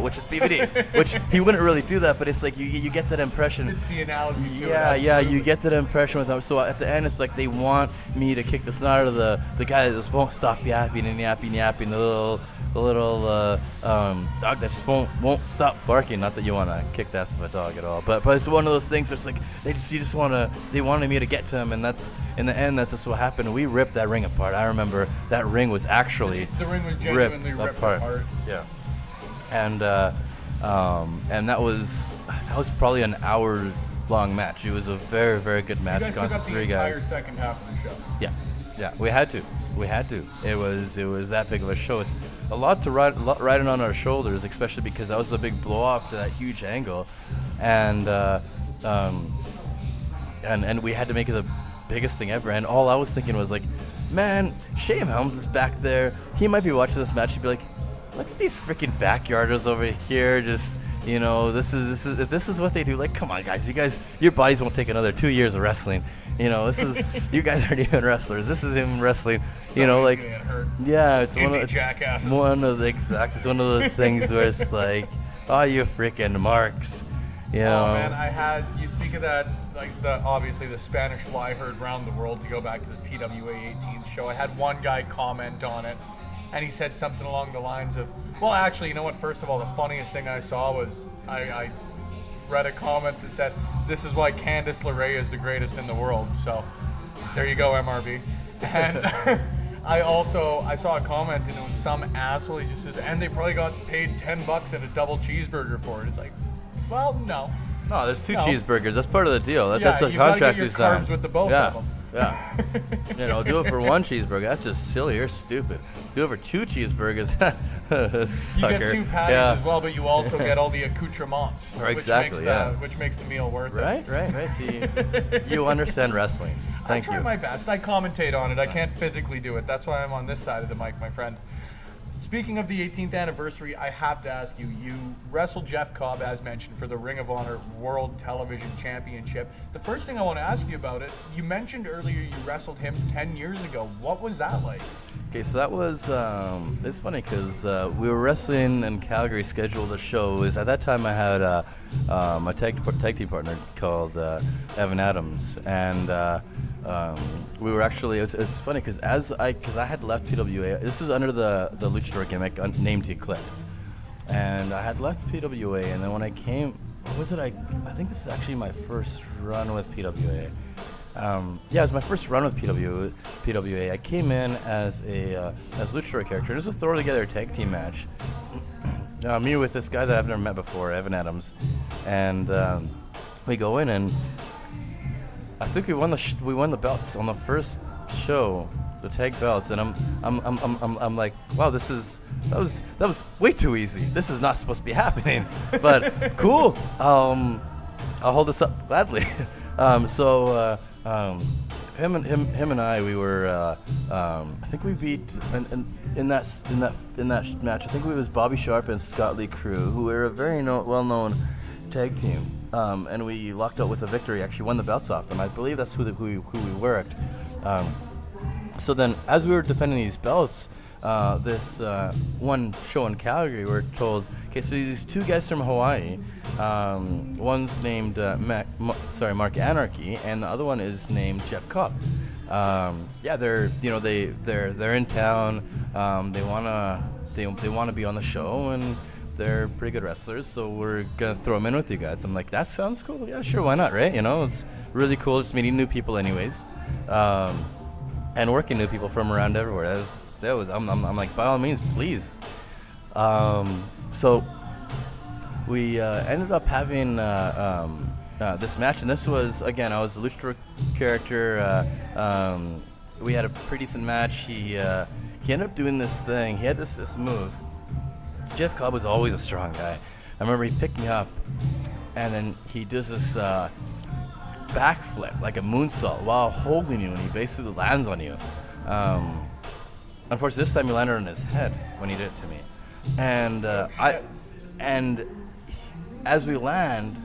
which is BBD, which he wouldn't really do that, but it's like you get that impression. It's the analogy to it. Yeah, you get that impression with them. So at the end, it's like they want me to kick the snot out of the guy that just won't stop yapping and yapping, the little dog that just won't stop barking. Not that you want to kick the ass of a dog at all, but it's one of those things where it's like they wanted me to get to him, and that's in the end that's just what happened. We ripped that ring apart. I remember that ring was actually the ring was genuinely ripped apart. Yeah, and that was probably an hour-long match. It was a very, very good match. You guys took up the entire second half of the show. Yeah, we had to. It was that big of a show. It's a lot to riding on our shoulders, especially because that was a big blow off to that huge angle, and we had to make it the biggest thing ever. And all I was thinking was like, man, Shane Helms is back there. He might be watching this match. He'd be like, look at these freaking backyarders over here. Just this is what they do. Like, come on, guys, your bodies won't take another 2 years of wrestling. You guys aren't even wrestlers. This is even wrestling. Yeah, it's jackasses. It's one of those things where it's like, oh, you freaking marks. Oh man, you speak of that, like obviously the Spanish fly heard round the world, to go back to the PWA 18th show. I had one guy comment on it, and he said something along the lines of, well, actually, you know what? First of all, the funniest thing I saw was I read a comment that said, this is why Candice LeRae is the greatest in the world. So there you go, MRB. And I saw a comment, and it was some asshole. He just says, and they probably got paid $10 and a double cheesburger for it. It's like, well, no. No, there's two cheeseburgers. That's part of the deal. That's a contract we signed. With the both of them. Yeah. Do it for one cheeseburger. That's just silly. You're stupid. Do it for 2 cheeseburgers. Sucker. You get 2 patties as well, but you also get all the accoutrements. Exactly. Which makes the meal worth it. Right. See, you understand wrestling. Thank you. I try my best. I commentate on it. I can't physically do it. That's why I'm on this side of the mic, my friend. Speaking of the 18th anniversary, I have to ask you, you wrestled Jeff Cobb, as mentioned, for the Ring of Honor World Television Championship. The first thing I want to ask you about it, you mentioned earlier you wrestled him 10 years ago. What was that like? Okay, so that was, it's funny because we were wrestling in Calgary, scheduled a show. At that time I had my tag team partner called Evan Adams, and we were actually, it's funny because I had left PWA. This is under the luchador gimmick named Eclipse, and I had left PWA, and then when I came, what was it? I think this is actually my first run with PWA. It was my first run with PWA. I came in as luchador character. It was a throw together tag team match. Me with this guy that I've never met before, Evan Adams, and we go in, and I think we won the belts on the first show, the tag belts, and I'm like, wow, that was way too easy. This is not supposed to be happening, but cool. I'll hold this up gladly. Him and I, we were, I think we beat in that match. I think it was Bobby Sharp and Scott Lee Crew, who were a very well-known tag team. And we locked out with a victory. Actually, won the belts off them. I believe that's who we worked. So then, as we were defending these belts, this one show in Calgary, we were told, okay, so these 2 guys from Hawaii. One's named Mark Anarchy, and the other one is named Jeff Cobb. They're in town. They wanna be on the show, and they're pretty good wrestlers, so we're gonna throw them in with you guys. I'm like, that sounds cool. Yeah, sure, why not, right? It's really cool just meeting new people, anyways, and working new people from around everywhere. I'm like, by all means, please. So we ended up having this match, and this was, again, I was a luchador character. We had a pretty decent match. He ended up doing this thing. He had this move. Jeff Cobb was always a strong guy. I remember he picked me up, and then he does this backflip, like a moonsault, while holding you, and he basically lands on you. Unfortunately, this time he landed on his head when he did it to me. And as we land,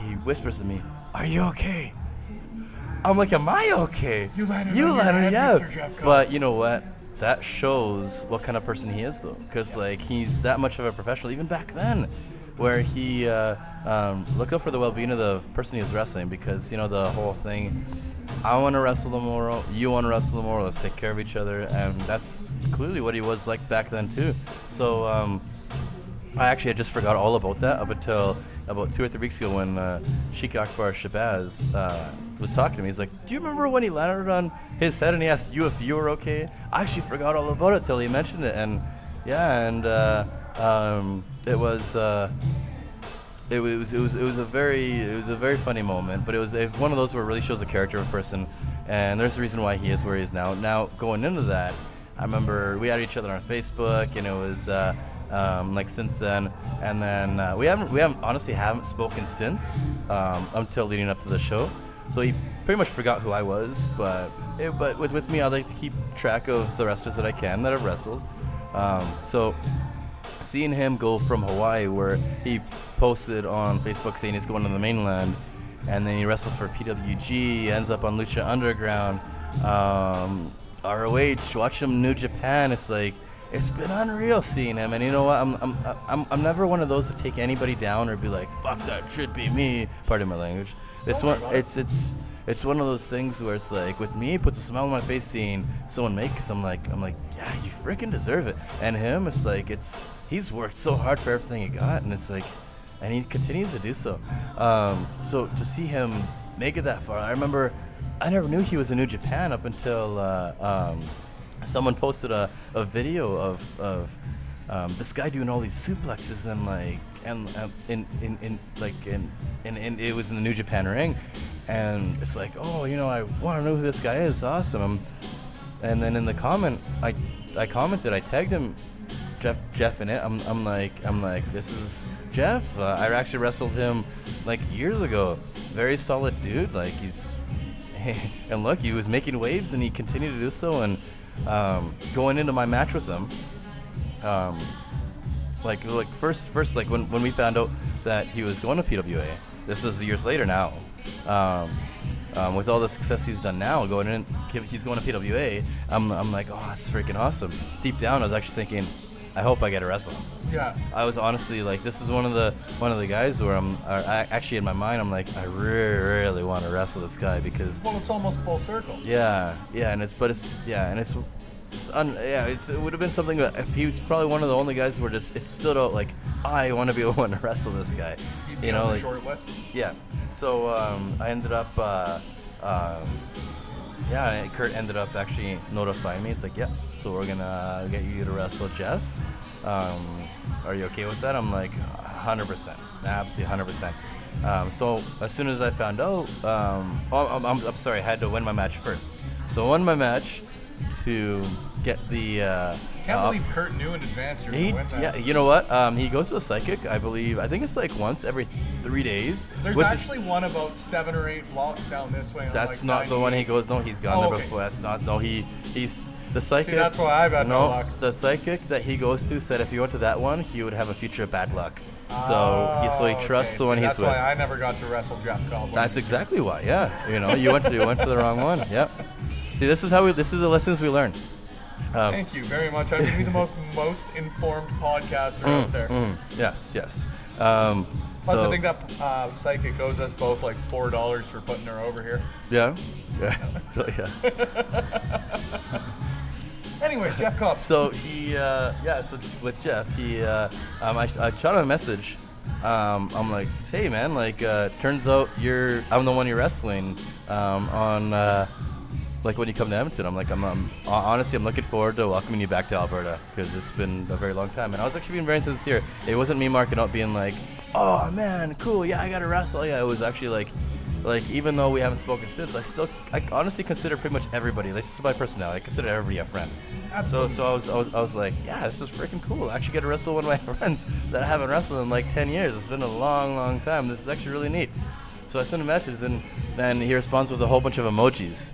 he whispers to me, "Are you okay?" I'm like, "Am I okay?" You landed, yeah. Mr. Jeff Cobb. But you know what? that shows what kind of person he is, though, because like he's that much of a professional, even back then, where he looked out for the well-being of the person he was wrestling, because you know the whole thing. I want to wrestle tomorrow. You want to wrestle tomorrow. Let's take care of each other, and that's clearly what he was like back then too. So I actually had just forgot all about that up until about 2 or 3 weeks ago when Sheikh Akbar Shabazz was talking to me. He's like, "Do you remember when he landed on his head and he asked you if you were okay?" I actually forgot all about it till he mentioned it, and yeah, and it was a very funny moment, but it was one of those where it really shows the character of a person, and there's a reason why he is where he is now. Now going into that, I remember we had each other on Facebook, and it was like since then, and then we honestly haven't spoken since until leading up to the show. So he pretty much forgot who I was, but with me, I like to keep track of the wrestlers that I can that have wrestled. So seeing him go from Hawaii, where he posted on Facebook saying he's going to the mainland, and then he wrestles for PWG, ends up on Lucha Underground, ROH, watch him New Japan. It's like, it's been unreal seeing him. And you know what? I'm never one of those to take anybody down or be like, fuck, that should be me. Pardon my language. It's one of those things where it's like, with me, it puts a smile on my face seeing someone make. Cause I'm like, yeah, you freaking deserve it. And him, it's like, he's worked so hard for everything he got, and it's like, and he continues to do so. So to see him make it that far, I remember I never knew he was in New Japan up until someone posted a video of this guy doing all these suplexes and it was in the New Japan ring, and it's like, oh, you know, I want to know who this guy is. Awesome. And then in the comment, I commented, I tagged him, Jeff in it. I'm like, this is Jeff. I actually wrestled him like years ago. Very solid dude. Like and look, he was making waves, and he continued to do so. And going into my match with him, like first like when we found out that he was going to PWA. This is years later now. With all the success he's done now, he's going to PWA. I'm like, oh, that's freaking awesome. Deep down, I was actually thinking, I hope I get to wrestle him. Yeah. I was honestly like, this is one of the guys where actually in my mind, I'm like, I really want to wrestle this guy, because it's almost full circle. Yeah, and it would have been something that if he was probably one of the only guys where it stood out like, I want to be the one to wrestle this guy. You know, like, short list. Yeah. So I ended up. Kurt ended up actually notifying me. He's like, yeah, so we're gonna get you to wrestle Jeff. Are you okay with that? I'm like, 100%, absolutely 100%. So as soon as I found out, I'm sorry, I had to win my match first. So I won my match to get the. Can't believe Kurt knew in advance you're gonna win that. Yeah, you know what? He goes to a psychic, I believe. I think it's like once every 3 days. There's actually one about 7 or 8 blocks down this way. That's not the one he goes. No, he's gone there before. That's not. No, he's the psychic. See, that's why I've had no luck. The psychic that he goes to said if he went to that one, he would have a future of bad luck. So he trusts the one he's with. That's why I never got to wrestle Jeff Cobb. That's exactly why. Yeah, you know, you went to the wrong one. Yep. See, this is the lessons we learn. Thank you very much. I'm going to be the most informed podcaster out there. Yes. Plus, I think that psychic owes us both like $4 for putting her over here. Yeah. So yeah. Anyways, Jeff Cobb. So he, so with Jeff, he, I shot him a message. I'm like, hey man, like, turns out I'm the one you're wrestling on. Like when you come to Edmonton, I'm like, honestly, I'm looking forward to welcoming you back to Alberta, because it's been a very long time. And I was actually being very sincere. It wasn't me marking up being like, oh man, cool, yeah, I got to wrestle. Yeah, it was actually like even though we haven't spoken since, I honestly consider pretty much everybody, this is my personality, I consider everybody a friend. Absolutely. So I was like, yeah, this is freaking cool. I actually get to wrestle one of my friends that I haven't wrestled in like 10 years. It's been a long time. This is actually really neat. So I send him messages, and then he responds with a whole bunch of emojis.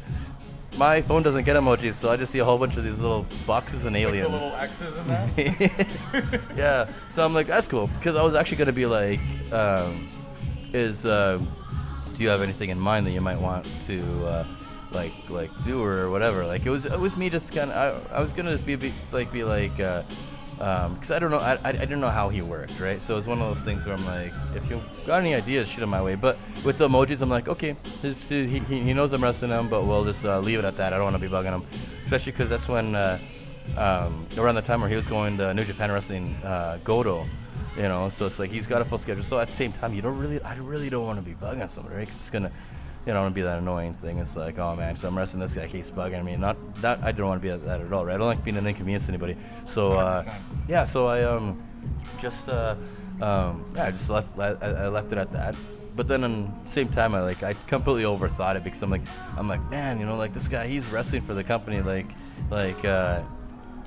My phone doesn't get emojis, so I just see a whole bunch of these little boxes and aliens. Like the little X's in that? Yeah. So I'm like, that's cool. Because I was actually going to be like, do you have anything in mind that you might want to do or whatever. Like it was me just kind of I was gonna just be like because I don't know I didn't know how he worked, right? So it was one of those things where I'm like, if you got any ideas, shoot them my way. But with the emojis, I'm like, okay, he knows I'm wrestling him, but we'll just leave it at that. I don't want to be bugging him, especially because that's when around the time where he was going to New Japan Wrestling Godo. You know, so it's like he's got a full schedule. So at the same time, I really don't want to be bugging somebody, right? 'Cause it's gonna, be that annoying thing. It's like, oh man, so I'm wrestling this guy, keeps bugging me. Not that I don't want to be that at all, right? I don't like being an inconvenience to anybody. So yeah, so I just I just left it at that. But then at the same time, I completely overthought it because I'm like, man, this guy, he's wrestling for the company,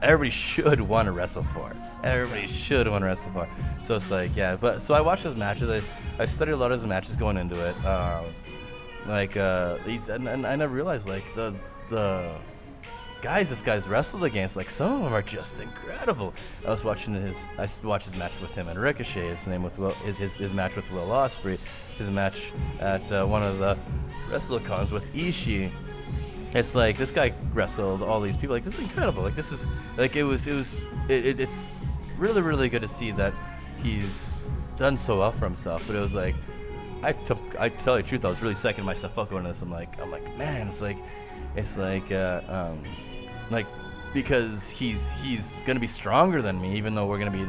everybody should want to wrestle for. Everybody should want to wrestle for. So it's like, yeah. But so I watched his matches. I studied a lot of his matches going into it. And I never realized the guys this guy's wrestled against, some of them are just incredible. I watched his match with him and Ricochet. His match with Will Ospreay. His match at one of the WrestleCons with Ishii. It's like this guy wrestled all these people. This is incredible. It's really, really good to see that he's done so well for himself. But it was like, I tell you the truth, I was really psyching myself up going to this. I'm like, man, because he's gonna be stronger than me, even though we're gonna be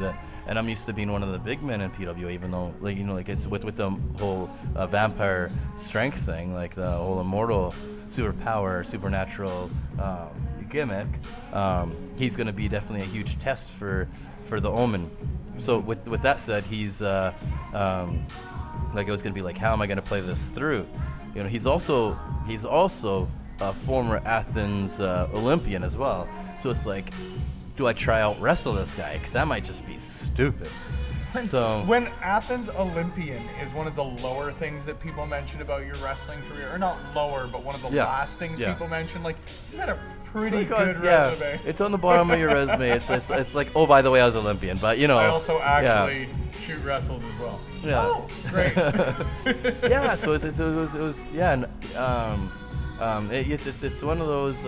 and I'm used to being one of the big men in PWA, even though it's with the whole vampire strength thing, the whole immortal superpower, supernatural gimmick. He's going to be definitely a huge test for the Omen. So with that said, he's it was going to be how am I going to play this through? He's also a former Athens Olympian as well. So it's do I try out wrestle this guy? Because that might just be stupid. When Athens Olympian is one of the lower things that people mention about your wrestling career, or not lower, but one of the last things people mention, you had a pretty good resume. Yeah, it's on the bottom of your resume. It's like, oh, by the way, I was Olympian, but I also actually shoot wrestled as well. Yeah. Oh, great. Yeah. So it was yeah. And, it's one of those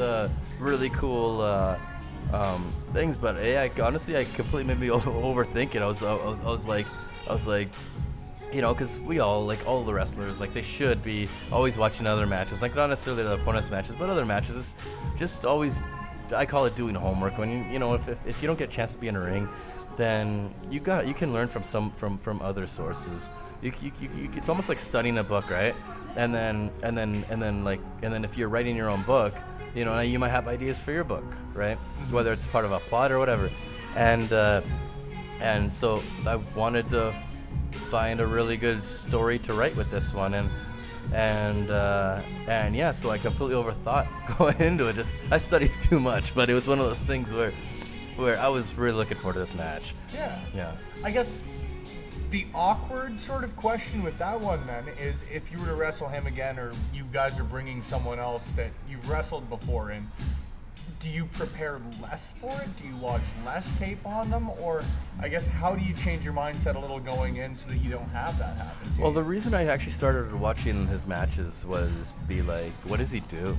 really cool things, but honestly, I completely made me overthink it. I was like, because we all, all the wrestlers, they should be always watching other matches, not necessarily the opponent's matches, but other matches. It's just always, I call it doing homework. When if you don't get a chance to be in a ring, then you can learn from other sources. It's almost like studying a book, right? And then if you're writing your own book, you might have ideas for your book, right? Whether it's part of a plot or whatever. And so I wanted to find a really good story to write with this one, and yeah, so I completely overthought going into it. I studied too much, but it was one of those things where I was really looking forward to this match. Yeah. I guess the awkward sort of question with that one then is, if you were to wrestle him again, or you guys are bringing someone else that you've wrestled before in, do you prepare less for it? Do you watch less tape on them? Or I guess, how do you change your mindset a little going in so that you don't have that happen to you? Well, the reason I actually started watching his matches was what does he do?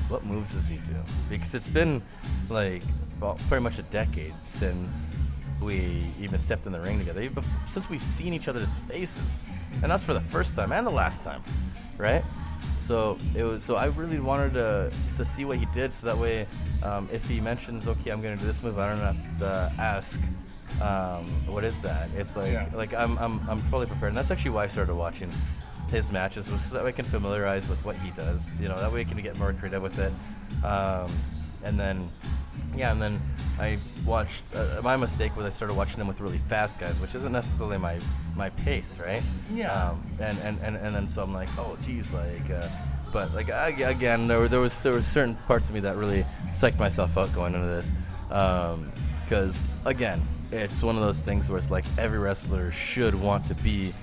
What moves does he do? Because it's been pretty much a decade since we even stepped in the ring together, since we've seen each other's faces, and that's for the first time and the last time, right? So I really wanted to see what he did, so that way, if he mentions, okay, I'm going to do this move, I don't have to ask, what is that? It's I'm totally prepared, and that's actually why I started watching his matches, was so that way I can familiarize with what he does. That way I can get more creative with it, and then I watched. My mistake was I started watching them with really fast guys, which isn't necessarily my pace, right? Yeah. And then so I'm like, oh geez, but again, there was certain parts of me that really psyched myself out going into this, because again, it's one of those things where it's like every wrestler should want to be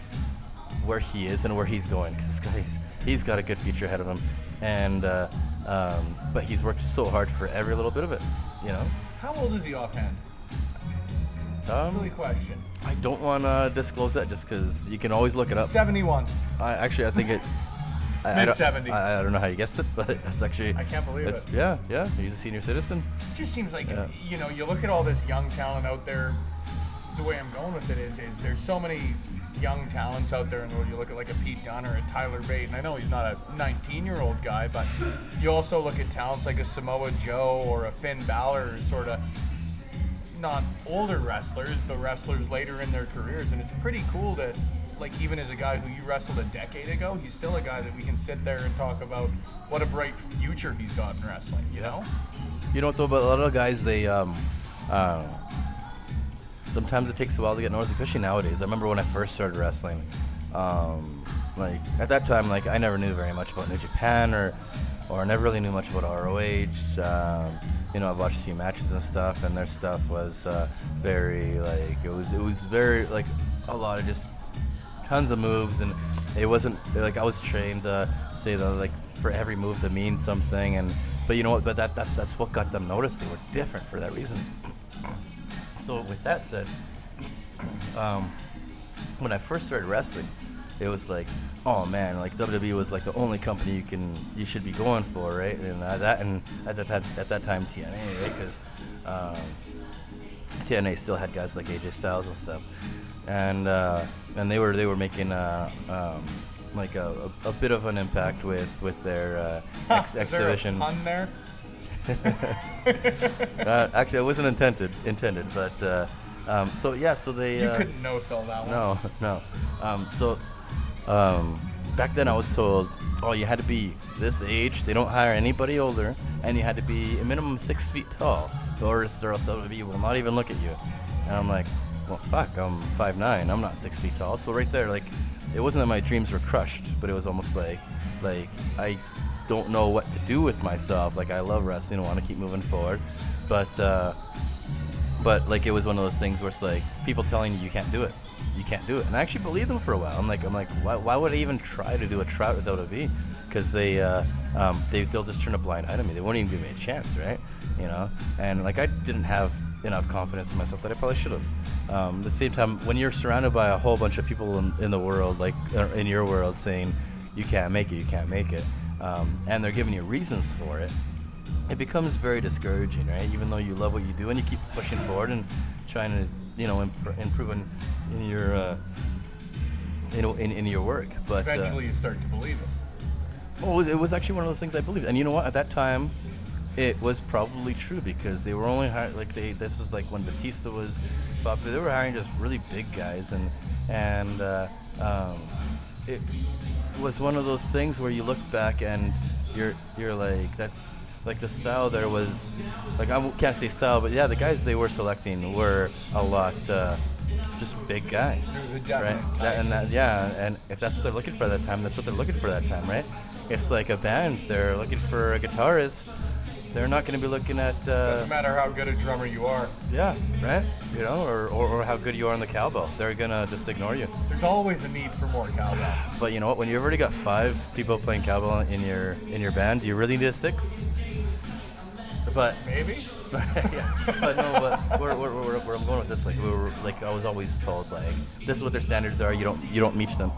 where he is and where he's going, because this guy, he's got a good future ahead of him, and but he's worked so hard for every little bit of it, How old is he offhand? Silly question. I don't want to disclose that, just because you can always look it up. 71. I think it. Mid-70s. I don't know how you guessed it, but that's actually. I can't believe it. Yeah, he's a senior citizen. It just seems like, you look at all this young talent out there. The way I'm going with it is there's so many young talents out there, and when you look at like a Pete Dunne or a Tyler Bate, and I know he's not a 19-year-old guy, but you also look at talents like a Samoa Joe or a Finn Balor, sort of not older wrestlers, but wrestlers later in their careers, and it's pretty cool that, like, even as a guy who you wrestled a decade ago, he's still a guy that we can sit there and talk about what a bright future he's got in wrestling, you know? You know what, though, but a lot of guys, they, sometimes it takes a while to get noticed, especially nowadays. I remember when I first started wrestling, like, at that time, like, I never knew very much about New Japan or never really knew much about ROH. You know, I've watched a few matches and stuff, and their stuff was very, like, it was very, like, a lot of just tons of moves, and it wasn't, like, I was trained to say that, like, for every move to mean something, but you know what, but that's what got them noticed. They were different for that reason. So with that said, when I first started wrestling, it was like, oh man, like WWE was like the only company you should be going for, right? And at that time TNA, right? Because TNA still had guys like AJ Styles and stuff, and they were making like a bit of an impact with their X division. Is there a pun there? Actually, it wasn't intended, but so they. You couldn't no-sell that one. No. Back then I was told, oh, you had to be this age. They don't hire anybody older, and you had to be a minimum 6 feet tall, or else WWE will not even look at you. And I'm like, well, fuck, I'm 5'9". I'm not 6 feet tall. So right there, like, it wasn't that my dreams were crushed, but it was almost like I don't know what to do with myself. Like, I love wrestling, I want to keep moving forward, but like, it was one of those things where it's like people telling you can't do it, and I actually believed them for a while. I'm like, why would I even try to do a tryout with WWE? Because they'll just turn a blind eye to me. They won't even give me a chance, right? You know, and like, I didn't have enough confidence in myself that I probably should have. At the same time, when you're surrounded by a whole bunch of people in the world, like in your world, saying you can't make it, and they're giving you reasons for it, it becomes very discouraging, right? Even though you love what you do and you keep pushing forward and trying to, you know, improve in your, in your work. But eventually you start to believe it. Well, it was actually one of those things I believed. And you know what? At that time, it was probably true, because they were only hiring, like, this is like when Batista was popular. They were hiring just really big guys, and it was one of those things where you look back and you're like, that's like, the style there was, like, I can't say style, but yeah, the guys they were selecting were a lot just big guys, right? And if that's what they're looking for at that time, that's what they're looking for that time, right? It's like a band, they're looking for a guitarist. They're not going to be looking at... doesn't matter how good a drummer you are. Yeah, right? You know, or how good you are on the cowbell. They're going to just ignore you. There's always a need for more cowbell. But you know what? When you've already got 5 people playing cowbell in your band, do you really need a 6th? But maybe. Yeah. But no. But where I'm going with this, like, I was always told, like, this is what their standards are. You don't meet them,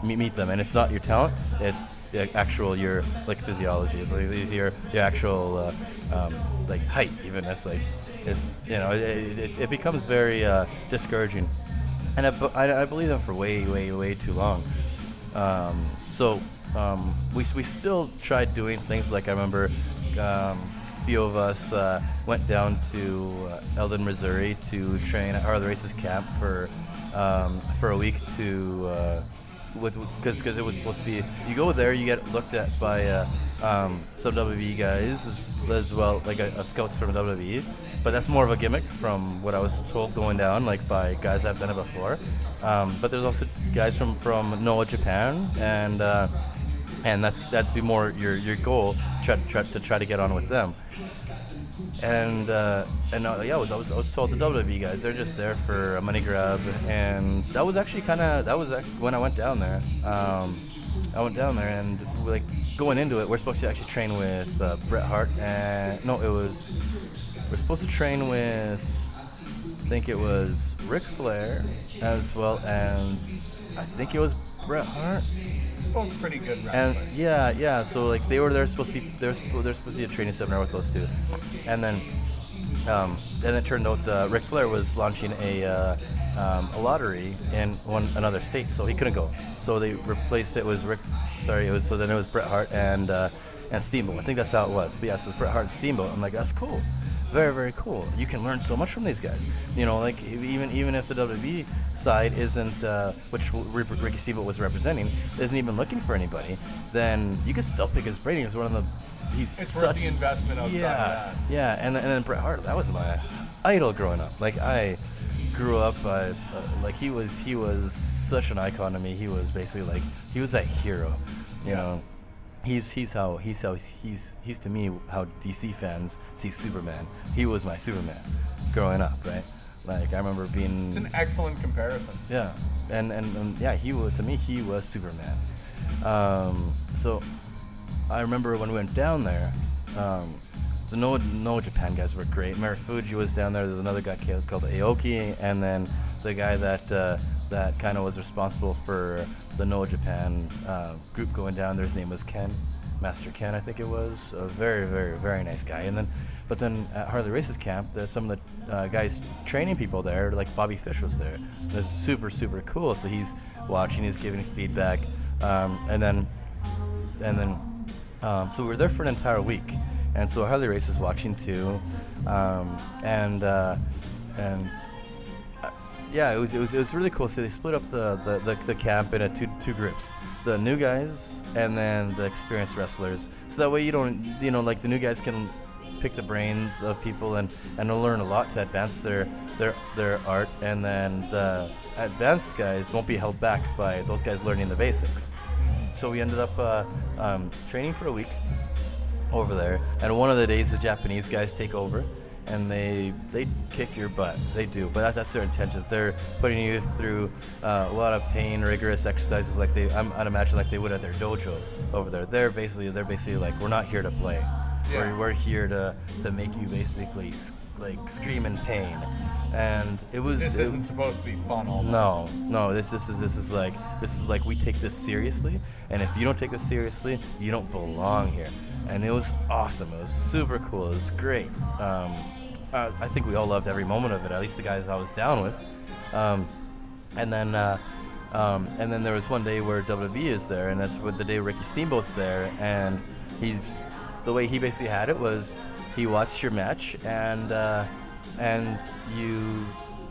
and it's not your talent. It's your like physiology. It's like your actual like height. Even that's like, it's, you know, it becomes very discouraging, and I believe them for way too long. So we still tried doing things. Like, I remember. Few of us went down to Eldon, Missouri to train at Heart of the Races camp for a week because it was supposed to be, you go there, you get looked at by some WWE guys as well, like a scouts from WWE, but that's more of a gimmick from what I was told going down, like, by guys that have done it before. But there's also guys from Noah, Japan, and that'd be more your goal, try to get on with them. And yeah, I was told the WWE guys, they're just there for a money grab, and that was actually when I went down there. I went down there, and, like, going into it, we're supposed to actually train with Bret Hart, and we're supposed to train with, I think it was Ric Flair, as well as I think it was Bret Hart. both pretty good And wrestlers. yeah. So like they're supposed to be they're supposed to be a training seminar with those two, and then it turned out Ric Flair was launching a lottery in another state, so he couldn't go. So they replaced it was so then it was Bret Hart and Steamboat. I think that's how it was. But yeah, so it's Bret Hart and Steamboat. I'm like, that's cool. Very, very cool. You can learn so much from these guys. You know, like even if the WWE side isn't, which Ricky Steamboat was representing, isn't even looking for anybody, then you can still pick his brain. He's one of the, It's worth the investment outside of that. Yeah, and then Bret Hart, that was my idol growing up. Like I grew up, like he was such an icon to me. He was basically like he was that hero, you know. He's to me how DC fans see Superman. He was my Superman growing up, right? Like I remember being. It's an excellent comparison. Yeah, and yeah, he was Superman. So I remember when we went down there. The No Japan guys were great. Marufuji was down there. There's another guy called Aoki, and then the guy that kind of was responsible for the No Japan group going down there. His name was Ken, Master Ken, I think it was. A very, very, very nice guy. But then at Harley Race's camp, there's some of the guys training people there, like Bobby Fish was there. It was super, super cool. So he's watching, he's giving feedback, so we were there for an entire week. And so Harley Race is watching too, yeah, it was really cool. So they split up the camp into two groups, the new guys and then the experienced wrestlers. So that way you don't, like the new guys can pick the brains of people and learn a lot to advance their art, and then the advanced guys won't be held back by those guys learning the basics. So we ended up training for a week over there, and one of the days the Japanese guys take over, and they kick your butt. They do, but that's their intentions. They're putting you through a lot of pain, rigorous exercises, like I'd imagine like they would at their dojo over there. They're basically like, we're not here to play. Yeah. We're here to make you basically like scream in pain. And this isn't supposed to be fun. Almost. No. This is like we take this seriously, and if you don't take this seriously, you don't belong here. And it was awesome. It was super cool. It was great. I think we all loved every moment of it. At least the guys I was down with. And then there was one day where WWE is there, and that's the day Ricky Steamboat's there. And the way he basically had it was he watched your match, and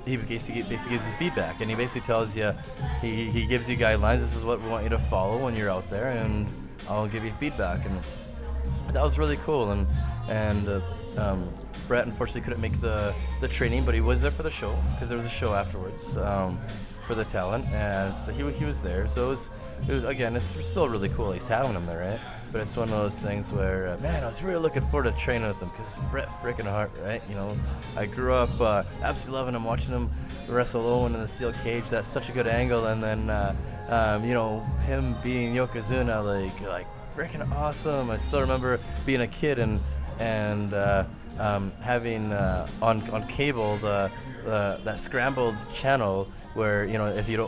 he basically gives you feedback, and he basically tells you, he gives you guidelines. This is what we want you to follow when you're out there, and I'll give you feedback. And that was really cool. And Brett unfortunately couldn't make the training, but he was there for the show, because there was a show afterwards for the talent, and so he was there. So it was again, it's still really cool at least having him there, right? But it's one of those things where, man, I was really looking forward to training with him, because Bret frickin' Hart, right? I grew up absolutely loving him, watching him wrestle Owen in the steel cage. That's such a good angle. And then, him being Yokozuna, like freaking awesome. I still remember being a kid and having on cable that scrambled channel where if you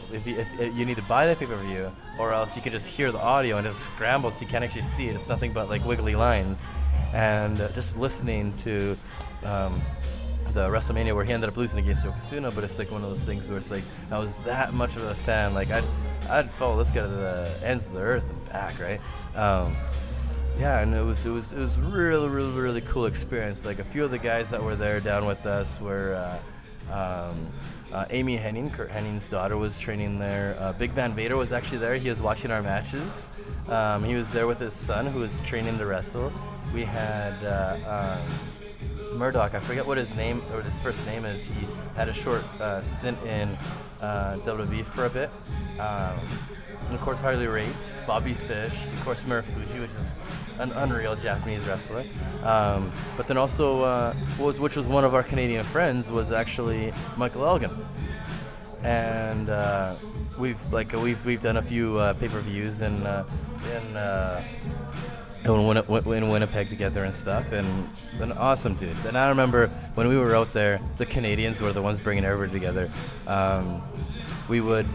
need to buy the pay-per-view, or else you can just hear the audio and it's scrambled, so you can't actually see it. It's nothing but like wiggly lines, and just listening to the WrestleMania where he ended up losing against Yokozuna. But it's like one of those things where it's like I was that much of a fan. Like I'd follow this guy to the ends of the earth and back, right? Yeah, and it was really, really, really cool experience. Like a few of the guys that were there down with us were Amy Henning, Kurt Henning's daughter, was training there. Big Van Vader was actually there. He was watching our matches. He was there with his son, who was training to wrestle. We had Murdoch. I forget what his name or his first name is. He had a short stint in WWE for a bit. And of course, Harley Race, Bobby Fish, of course, Marufuji, which is an unreal Japanese wrestler. But then also, which was one of our Canadian friends, was actually Michael Elgin. And we've done a few pay-per-views in Winnipeg together and stuff, and an awesome dude. And I remember when we were out there, the Canadians were the ones bringing everybody together. We would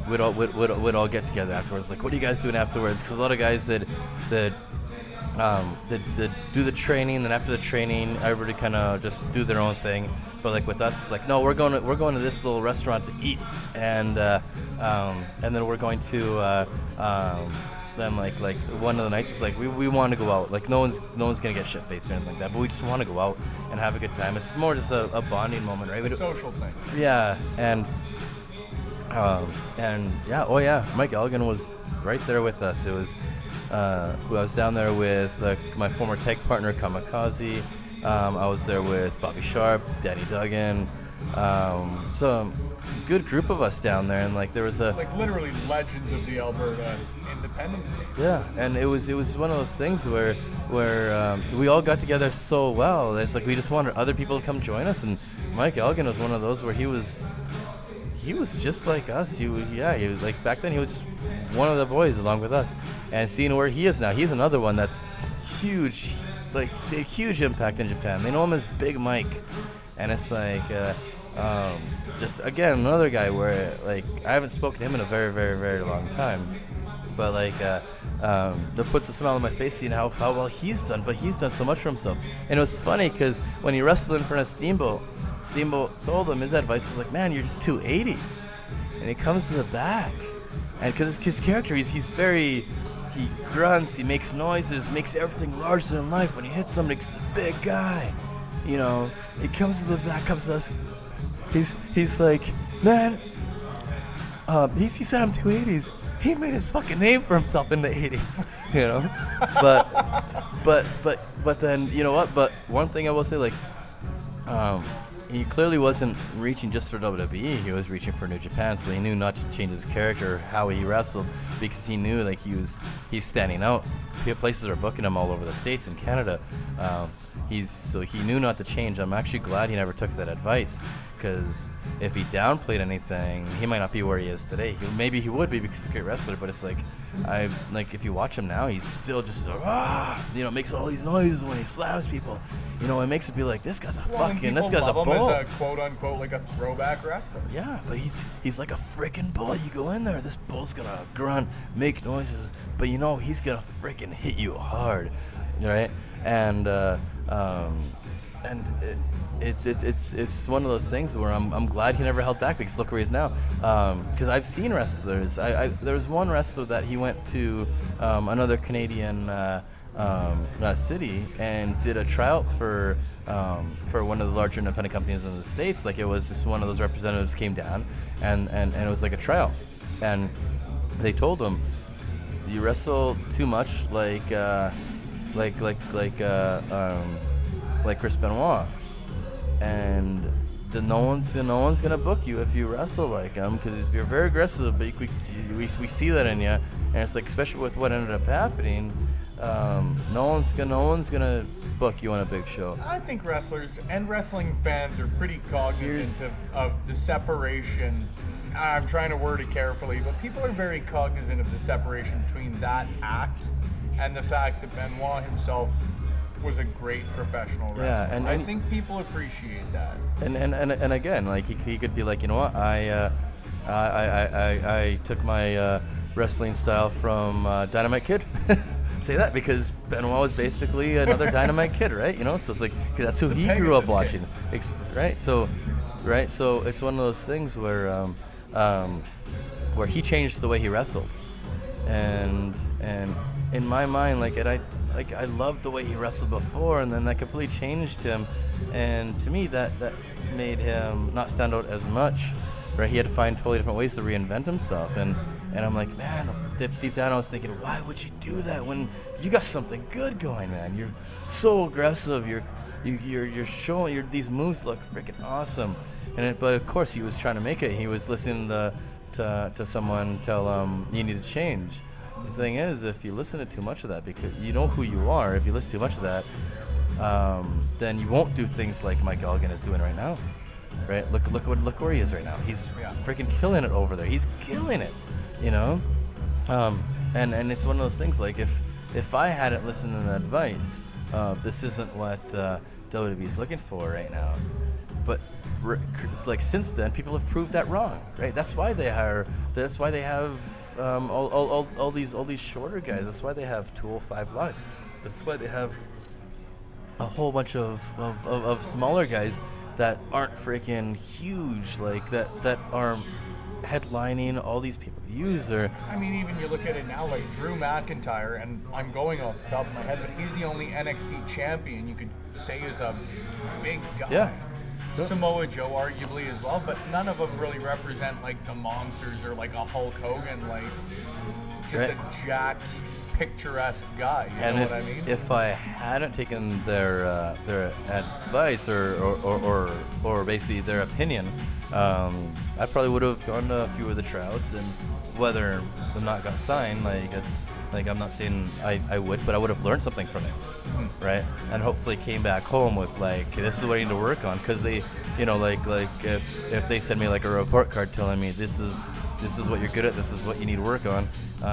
we'd all get together afterwards. Like, what are you guys doing afterwards? Because a lot of guys that do the training, then after the training, everybody kind of just do their own thing. But like with us, it's like, no, we're going to this little restaurant to eat, and then we're going to then like one of the nights is like we want to go out. Like no one's gonna get shit faced or anything like that, but we just want to go out and have a good time. It's more just a bonding moment, right? A social thing. Yeah, and yeah, oh yeah, Mike Elgin was right there with us. It was I was down there with my former tag partner Kamikaze. I was there with Bobby Sharp, Danny Duggan. So good group of us down there, and like there was like literally legends of the Alberta independence scene. Yeah, and it was one of those things where we all got together so well. It's like we just wanted other people to come join us, and Mike Elgin was one of those where he was just like us. He was like back then he was just one of the boys along with us, and seeing where he is now, he's another one that's huge, like a huge impact in Japan. They know him as Big Mike, and it's like just again another guy where like I haven't spoken to him in a very very very long time, but like that puts a smile on my face seeing how well he's done. But he's done so much for himself, and it was funny because when he wrestled in front of Steamboat told him his advice was like, man, you're just too 80s. And he comes to the back, and because his character, he grunts, he makes noises, makes everything larger than life. When he hits somebody, he's a big guy, you know. He comes to the back, comes to us. He's like, man, he said I'm too 80s. He made his fucking name for himself in the 80s, you know. But then you know what? But one thing I will say, like, he clearly wasn't reaching just for WWE. He was reaching for New Japan, so he knew not to change his character, how he wrestled, because he knew like he's standing out. Places are booking him all over the States and Canada. So he knew not to change. I'm actually glad he never took that advice, because if he downplayed anything, he might not be where he is today. Maybe he would be because he's a great wrestler, but it's like if you watch him now, he's still just makes all these noises when he slams people. You know, it makes it be like, this guy's a bull. Love him as a quote unquote like a throwback wrestler. Yeah, but he's like a freaking bull. You go in there, this bull's gonna grunt, make noises, but you know he's gonna freaking hit you hard, right? And it's one of those things where I'm glad he never held back, because look where he is now. Because I've seen wrestlers. There was one wrestler that he went to another Canadian city and did a tryout for one of the larger independent companies in the States. Like, it was just one of those representatives came down, and it was like a tryout, and they told him, you wrestle too much like Chris Benoit, and no one's gonna book you if you wrestle like him, because you're very aggressive. But we see that in you, and it's like, especially with what ended up happening, no one's gonna book you on a big show. I think wrestlers and wrestling fans are pretty cognizant of the separation. I'm trying to word it carefully, but people are very cognizant of the separation between that act and the fact that Benoit himself was a great professional wrestler. Yeah, and I think people appreciate that. And again, like he could be like, you know what, I took my wrestling style from Dynamite Kid. Say that because Benoit was basically another Dynamite Kid, right? You know, so it's like, cause that's who he grew up watching, right? So it's one of those things where he changed the way he wrestled, and in my mind, I loved the way he wrestled before, and then that completely changed him, and to me that made him not stand out as much, right? He had to find totally different ways to reinvent himself, and I'm like, man, deep down I was thinking, why would you do that when you got something good going, man? You're so aggressive, you're showing these moves look freaking awesome, but of course he was trying to make it. He was listening to someone tell him you need to change. The thing is, if you listen to too much of that, because you know who you are, if you listen to too much of that, then you won't do things like Mike Elgin is doing right now, right? Look where he is right now. He's freaking killing it over there. He's killing it, you know. And it's one of those things, like if I hadn't listened to the advice, this isn't what WWE's looking for right now. But like since then, people have proved that wrong, right? That's why they have all these shorter guys. That's why they have 205 Live. That's why they have a whole bunch of smaller guys that aren't freaking huge, like that are headlining all these pay-per-views. Or I mean, even you look at it now, like Drew McIntyre, and I'm going off the top of my head, but he's the only NXT champion you could say is a big guy. Yeah. Sure. Samoa Joe arguably as well, but none of them really represent like the monsters or like a Hulk Hogan, like just right. a jacked, picturesque guy. You know what I mean? If I hadn't taken their advice or basically their opinion, I probably would have gone to a few of the tryouts, and whether or not got signed, I'm not saying I would, but I would have learned something from it, right? And hopefully came back home with like, this is what I need to work on, because they, if they send me like a report card telling me this is what you're good at, this is what you need to work on,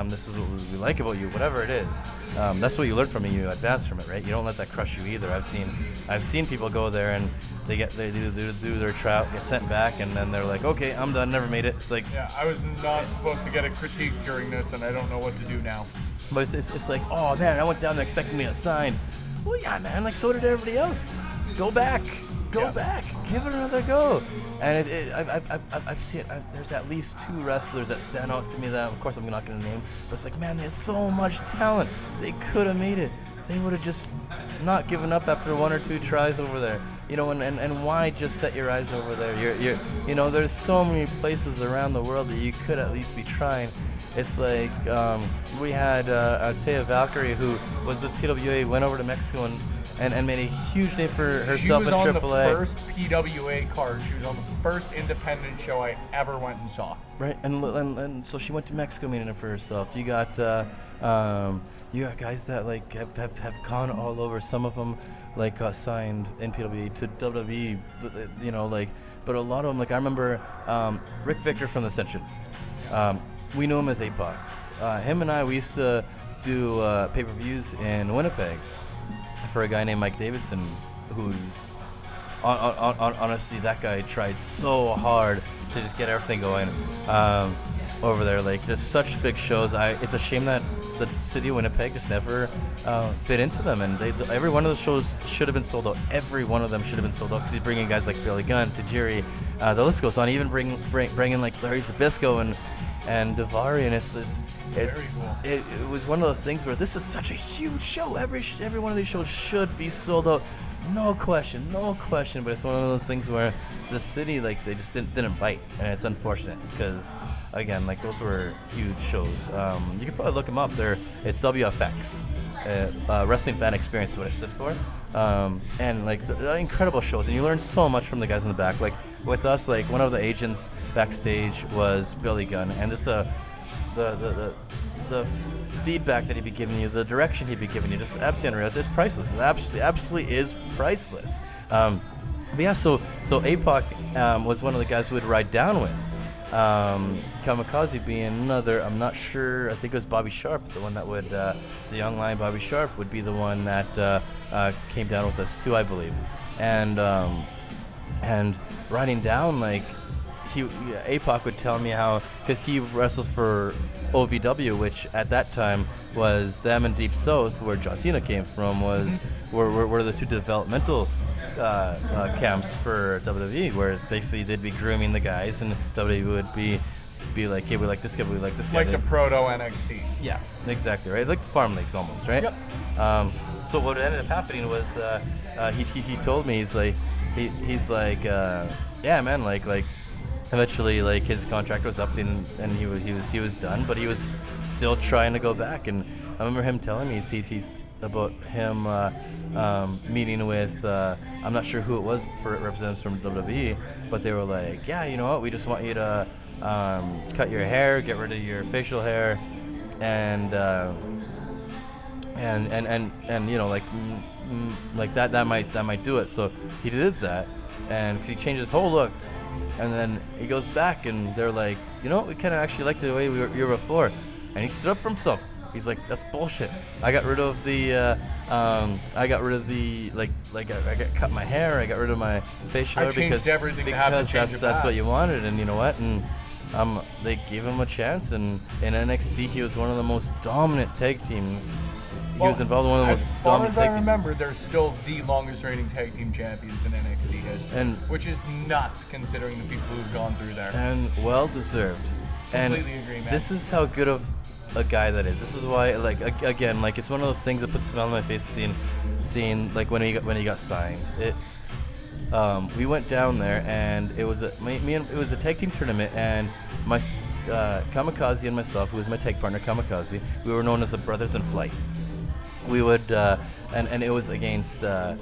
this is what we like about you, whatever it is, that's what you learn from it, you advance from it, right? You don't let that crush you either. I've seen people go there and they do their tryout, get sent back, and then they're like, okay, I'm done, never made it. It's like, yeah, I was not supposed to get a critique during this, and I don't know what to do now. But it's like, oh man, I went down there expecting me to sign. Well, yeah, man, like so did everybody else. Go back, give it another go. And I've seen there's at least 2 wrestlers that stand out to me that, of course, I'm not going to name, but it's like, man, they had so much talent. They could have made it. They would have just not given up after 1 or 2 tries over there. And why just set your eyes over there? You're there's so many places around the world that you could at least be trying. It's like we had Taya Valkyrie, who was with PWA, went over to Mexico and made a huge name for herself in AAA. She was on the first PWA card. She was on the first independent show I ever went and saw. Right, and so she went to Mexico making it for herself. You got guys that like have gone all over. Some of them like got signed in PWA to WWE, but a lot of them, like I remember Rick Victor from the Ascension. We knew him as APOC. Him and we used to do pay-per-views in Winnipeg for a guy named Mike Davidson, who's honestly, that guy tried so hard to just get everything going over there. Like, there's such big shows. It's a shame that the city of Winnipeg just never bit into them, and every one of those shows should have been sold out. Every one of them should have been sold out, because he's bringing guys like Billy Gunn, Tajiri, the list goes on. Even bring in like Larry Zbyszko and Daivari, and it was one of those things where this is such a huge show. Every one of these shows should be sold out, no question. But it's one of those things where the city, like, they just didn't bite, and it's unfortunate, because again, like, those were huge shows. You can probably look them up. It's WFX, Wrestling Fan Experience is what it stood for, and like the incredible shows, and you learn so much from the guys in the back. Like with us, like one of the agents backstage was Billy Gunn, and just the feedback that he'd be giving you, the direction he'd be giving you, just absolutely unreal. It's priceless. It absolutely is priceless. But yeah, so APOC was one of the guys we'd ride down with. Kamikaze being another, I'm not sure, I think it was Bobby Sharp, the one that would, the young lion Bobby Sharp would be the one that came down with us too, I believe. And riding down, like, APOC would tell me how, because he wrestles for OVW, which at that time was them and Deep South, where John Cena came from, were the 2 developmental camps for WWE, where basically they'd be grooming the guys, and WWE would be like, hey, we like this guy, we like this guy. Like the proto NXT. Yeah, exactly, right? Like the farm leagues almost, right? Yep. So what ended up happening was he told me, he's like, yeah, man, like eventually, like, his contract was up and he was done, but he was still trying to go back. And I remember him telling me he's about him meeting with I'm not sure who it was for representatives from WWE, but they were like, yeah, you know what, we just want you to cut your hair, get rid of your facial hair, and you know, like that might do it. So he did that, and 'cause he changed his whole look. And then he goes back, and they're like, you know, we kind of actually like the way you were before. And he stood up for himself. He's like, that's bullshit. I got rid of the I got cut my hair. I got rid of my facial hair changed everything to have to change that's what you wanted. And you know what? And they gave him a chance. And in NXT, he was one of the most dominant tag teams. He was involved in one of the most dominant tag teams. As far as I remember, they're still the longest reigning tag team champions in NXT history, which is nuts considering the people who've gone through there. And well deserved. Completely agree, man. This is how good of a guy that is. This is why, like, again, like, it's one of those things that puts a smile on my face seeing like when he got signed. We went down there, and it was it was a tag team tournament, and my Kamikaze and myself, who was my tag partner Kamikaze, we were known as the Brothers in Flight. We would and it was against Kevin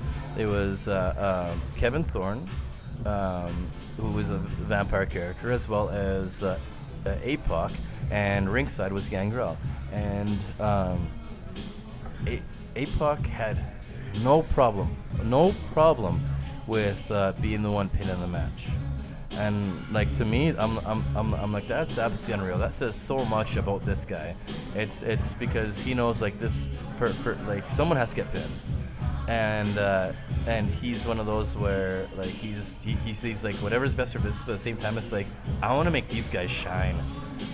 Thorne, who was a vampire character, as well as APOC, and ringside was Gangrel. And APOC had no problem with being the one pinned in the match. And like, to me, I'm like, that's absolutely unreal. That says so much about this guy. It's because he knows, like, this for like, someone has to get pinned. And he's one of those where, like, he sees, like, whatever's best for business, but at the same time, it's like, I want to make these guys shine.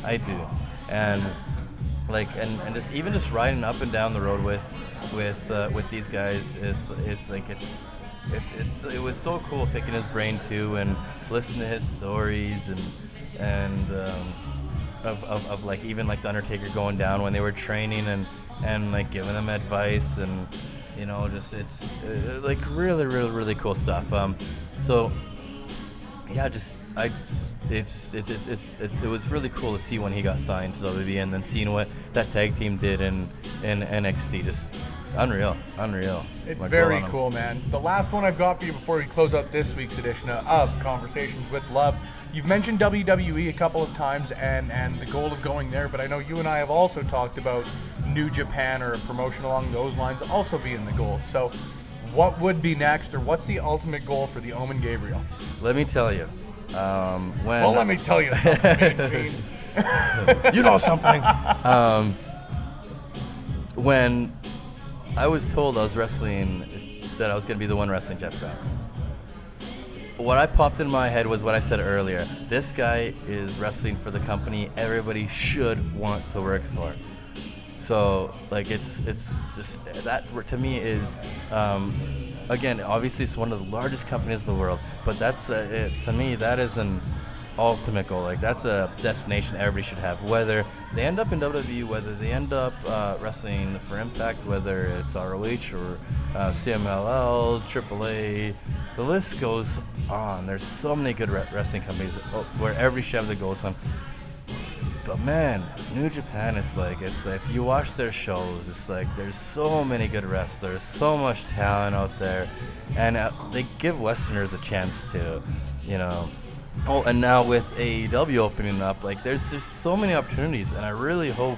I do. And like, and just riding up and down the road with these guys it was so cool picking his brain too, and listening to his stories, and of like, even like the Undertaker going down when they were training, and like giving them advice, and you know, just it's like really cool stuff. So yeah, it was really cool to see when he got signed to WWE, and then seeing what that tag team did in NXT. Just unreal. It's very cool, man. The last one I've got for you before we close out this week's edition of Conversations with Love. You've mentioned WWE a couple of times and the goal of going there, but I know you and I have also talked about New Japan or a promotion along those lines also being the goal. So what would be next, or what's the ultimate goal for the Omen Gabriel? Let me tell you. Let me tell you something. You know something. When I was told I was wrestling, that I was going to be the one wrestling Jeff Cobb, what I popped in my head was what I said earlier. This guy is wrestling for the company everybody should want to work for. So, like, it's just that, to me, is again, obviously it's one of the largest companies in the world, but that's to me, that is an ultimate goal. Like, that's a destination everybody should have, whether they end up in WWE, whether they end up wrestling for Impact, whether it's ROH or CMLL, AAA, the list goes on. There's so many good wrestling companies where every should have the goals on. But man, New Japan is like, it's like, if you watch their shows, it's like there's so many good wrestlers, so much talent out there, and they give Westerners a chance to, you know. Oh, and now with AEW opening up, like, there's so many opportunities, and I really hope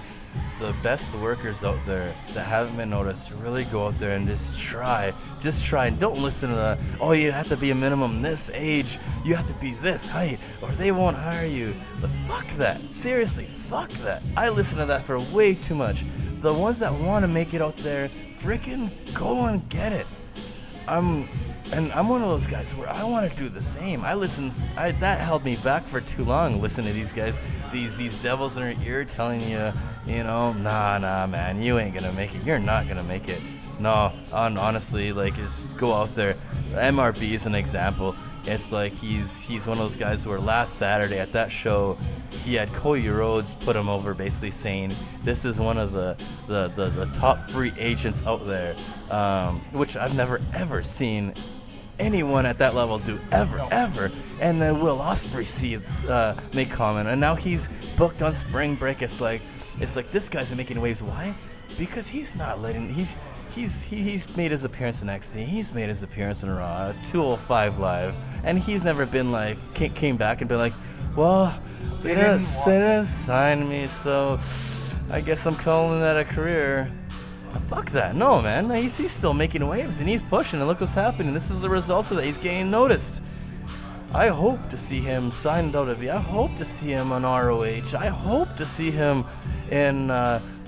the best workers out there that haven't been noticed to really go out there and just try, and don't listen to the, oh, you have to be a minimum this age, you have to be this height, or they won't hire you. But fuck that. Seriously, fuck that. I listen to that for way too much. The ones that want to make it out there, freaking go and get it. I'm one of those guys where I want to do the same. That held me back for too long, listening to these guys, these devils in your ear telling you, you know, nah, man, you ain't gonna make it. You're not gonna make it. No, honestly, like, just go out there. MRB is an example. It's like he's one of those guys where last Saturday at that show, he had Cody Rhodes put him over, basically saying this is one of the top free agents out there, which I've never ever seen anyone at that level do ever. And then Will Ospreay make comment, and now he's booked on spring break. It's like this guy's making waves. Why? Because he's not letting. He's made his appearance in NXT. He's made his appearance in Raw, 205 Live, and he's never been like came back and been like, well, they didn't sign me, so I guess I'm calling that a career. Fuck that. No, man. He's still making waves, and he's pushing, and look what's happening. This is the result of that. He's getting noticed. I hope to see him sign WWE. I hope to see him on ROH. I hope to see him in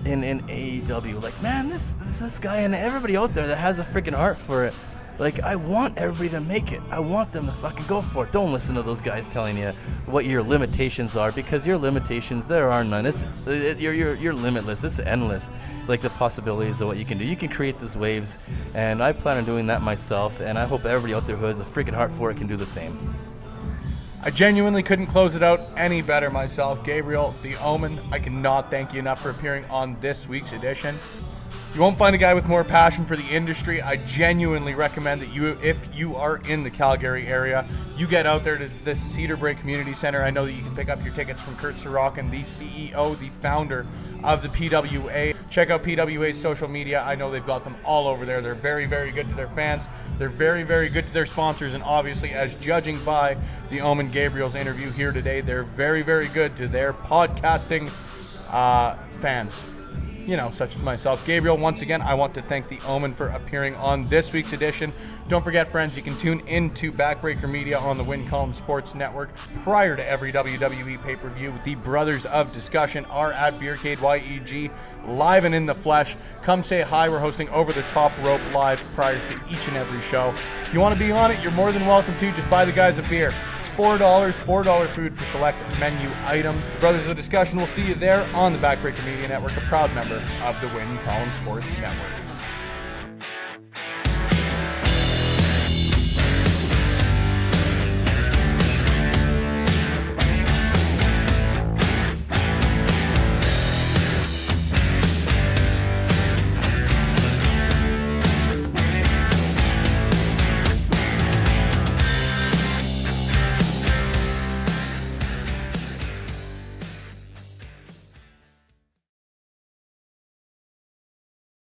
in AEW. Like, man, this guy and everybody out there that has a freaking heart for it. Like, I want everybody to make it. I want them to fucking go for it. Don't listen to those guys telling you what your limitations are, because your limitations, there are none. You're limitless. It's endless. Like, the possibilities of what you can do. You can create these waves, and I plan on doing that myself, and I hope everybody out there who has a freaking heart for it can do the same. I genuinely couldn't close it out any better myself. Gabriel, the Omen, I cannot thank you enough for appearing on this week's edition. You won't find a guy with more passion for the industry. I genuinely recommend that if you are in the Calgary area, you get out there to the Cedar Brae Community Center. I know that you can pick up your tickets from Kurt Sorokin, the CEO, the founder of the PWA. Check out PWA's social media. I know they've got them all over there. They're very, very good to their fans. They're very, very good to their sponsors. And obviously, as judging by the Omen Gabriel's interview here today, they're very, very good to their podcasting fans. You know, such as myself. Gabriel, once again, I want to thank the Omen for appearing on this week's edition. Don't forget, friends, you can tune into Backbreaker Media on the Win Column Sports Network prior to every WWE pay-per-view. The Brothers of Discussion are at Beercade YEG, live and in the flesh. Come say hi. We're hosting Over the Top Rope live prior to each and every show. If you want to be on it, you're more than welcome to. Just buy the guys a beer. It's $4 food for select menu items. The Brothers of Discussion will see you there on the Backbreaker Media Network, a proud member of the Win Column Sports Network.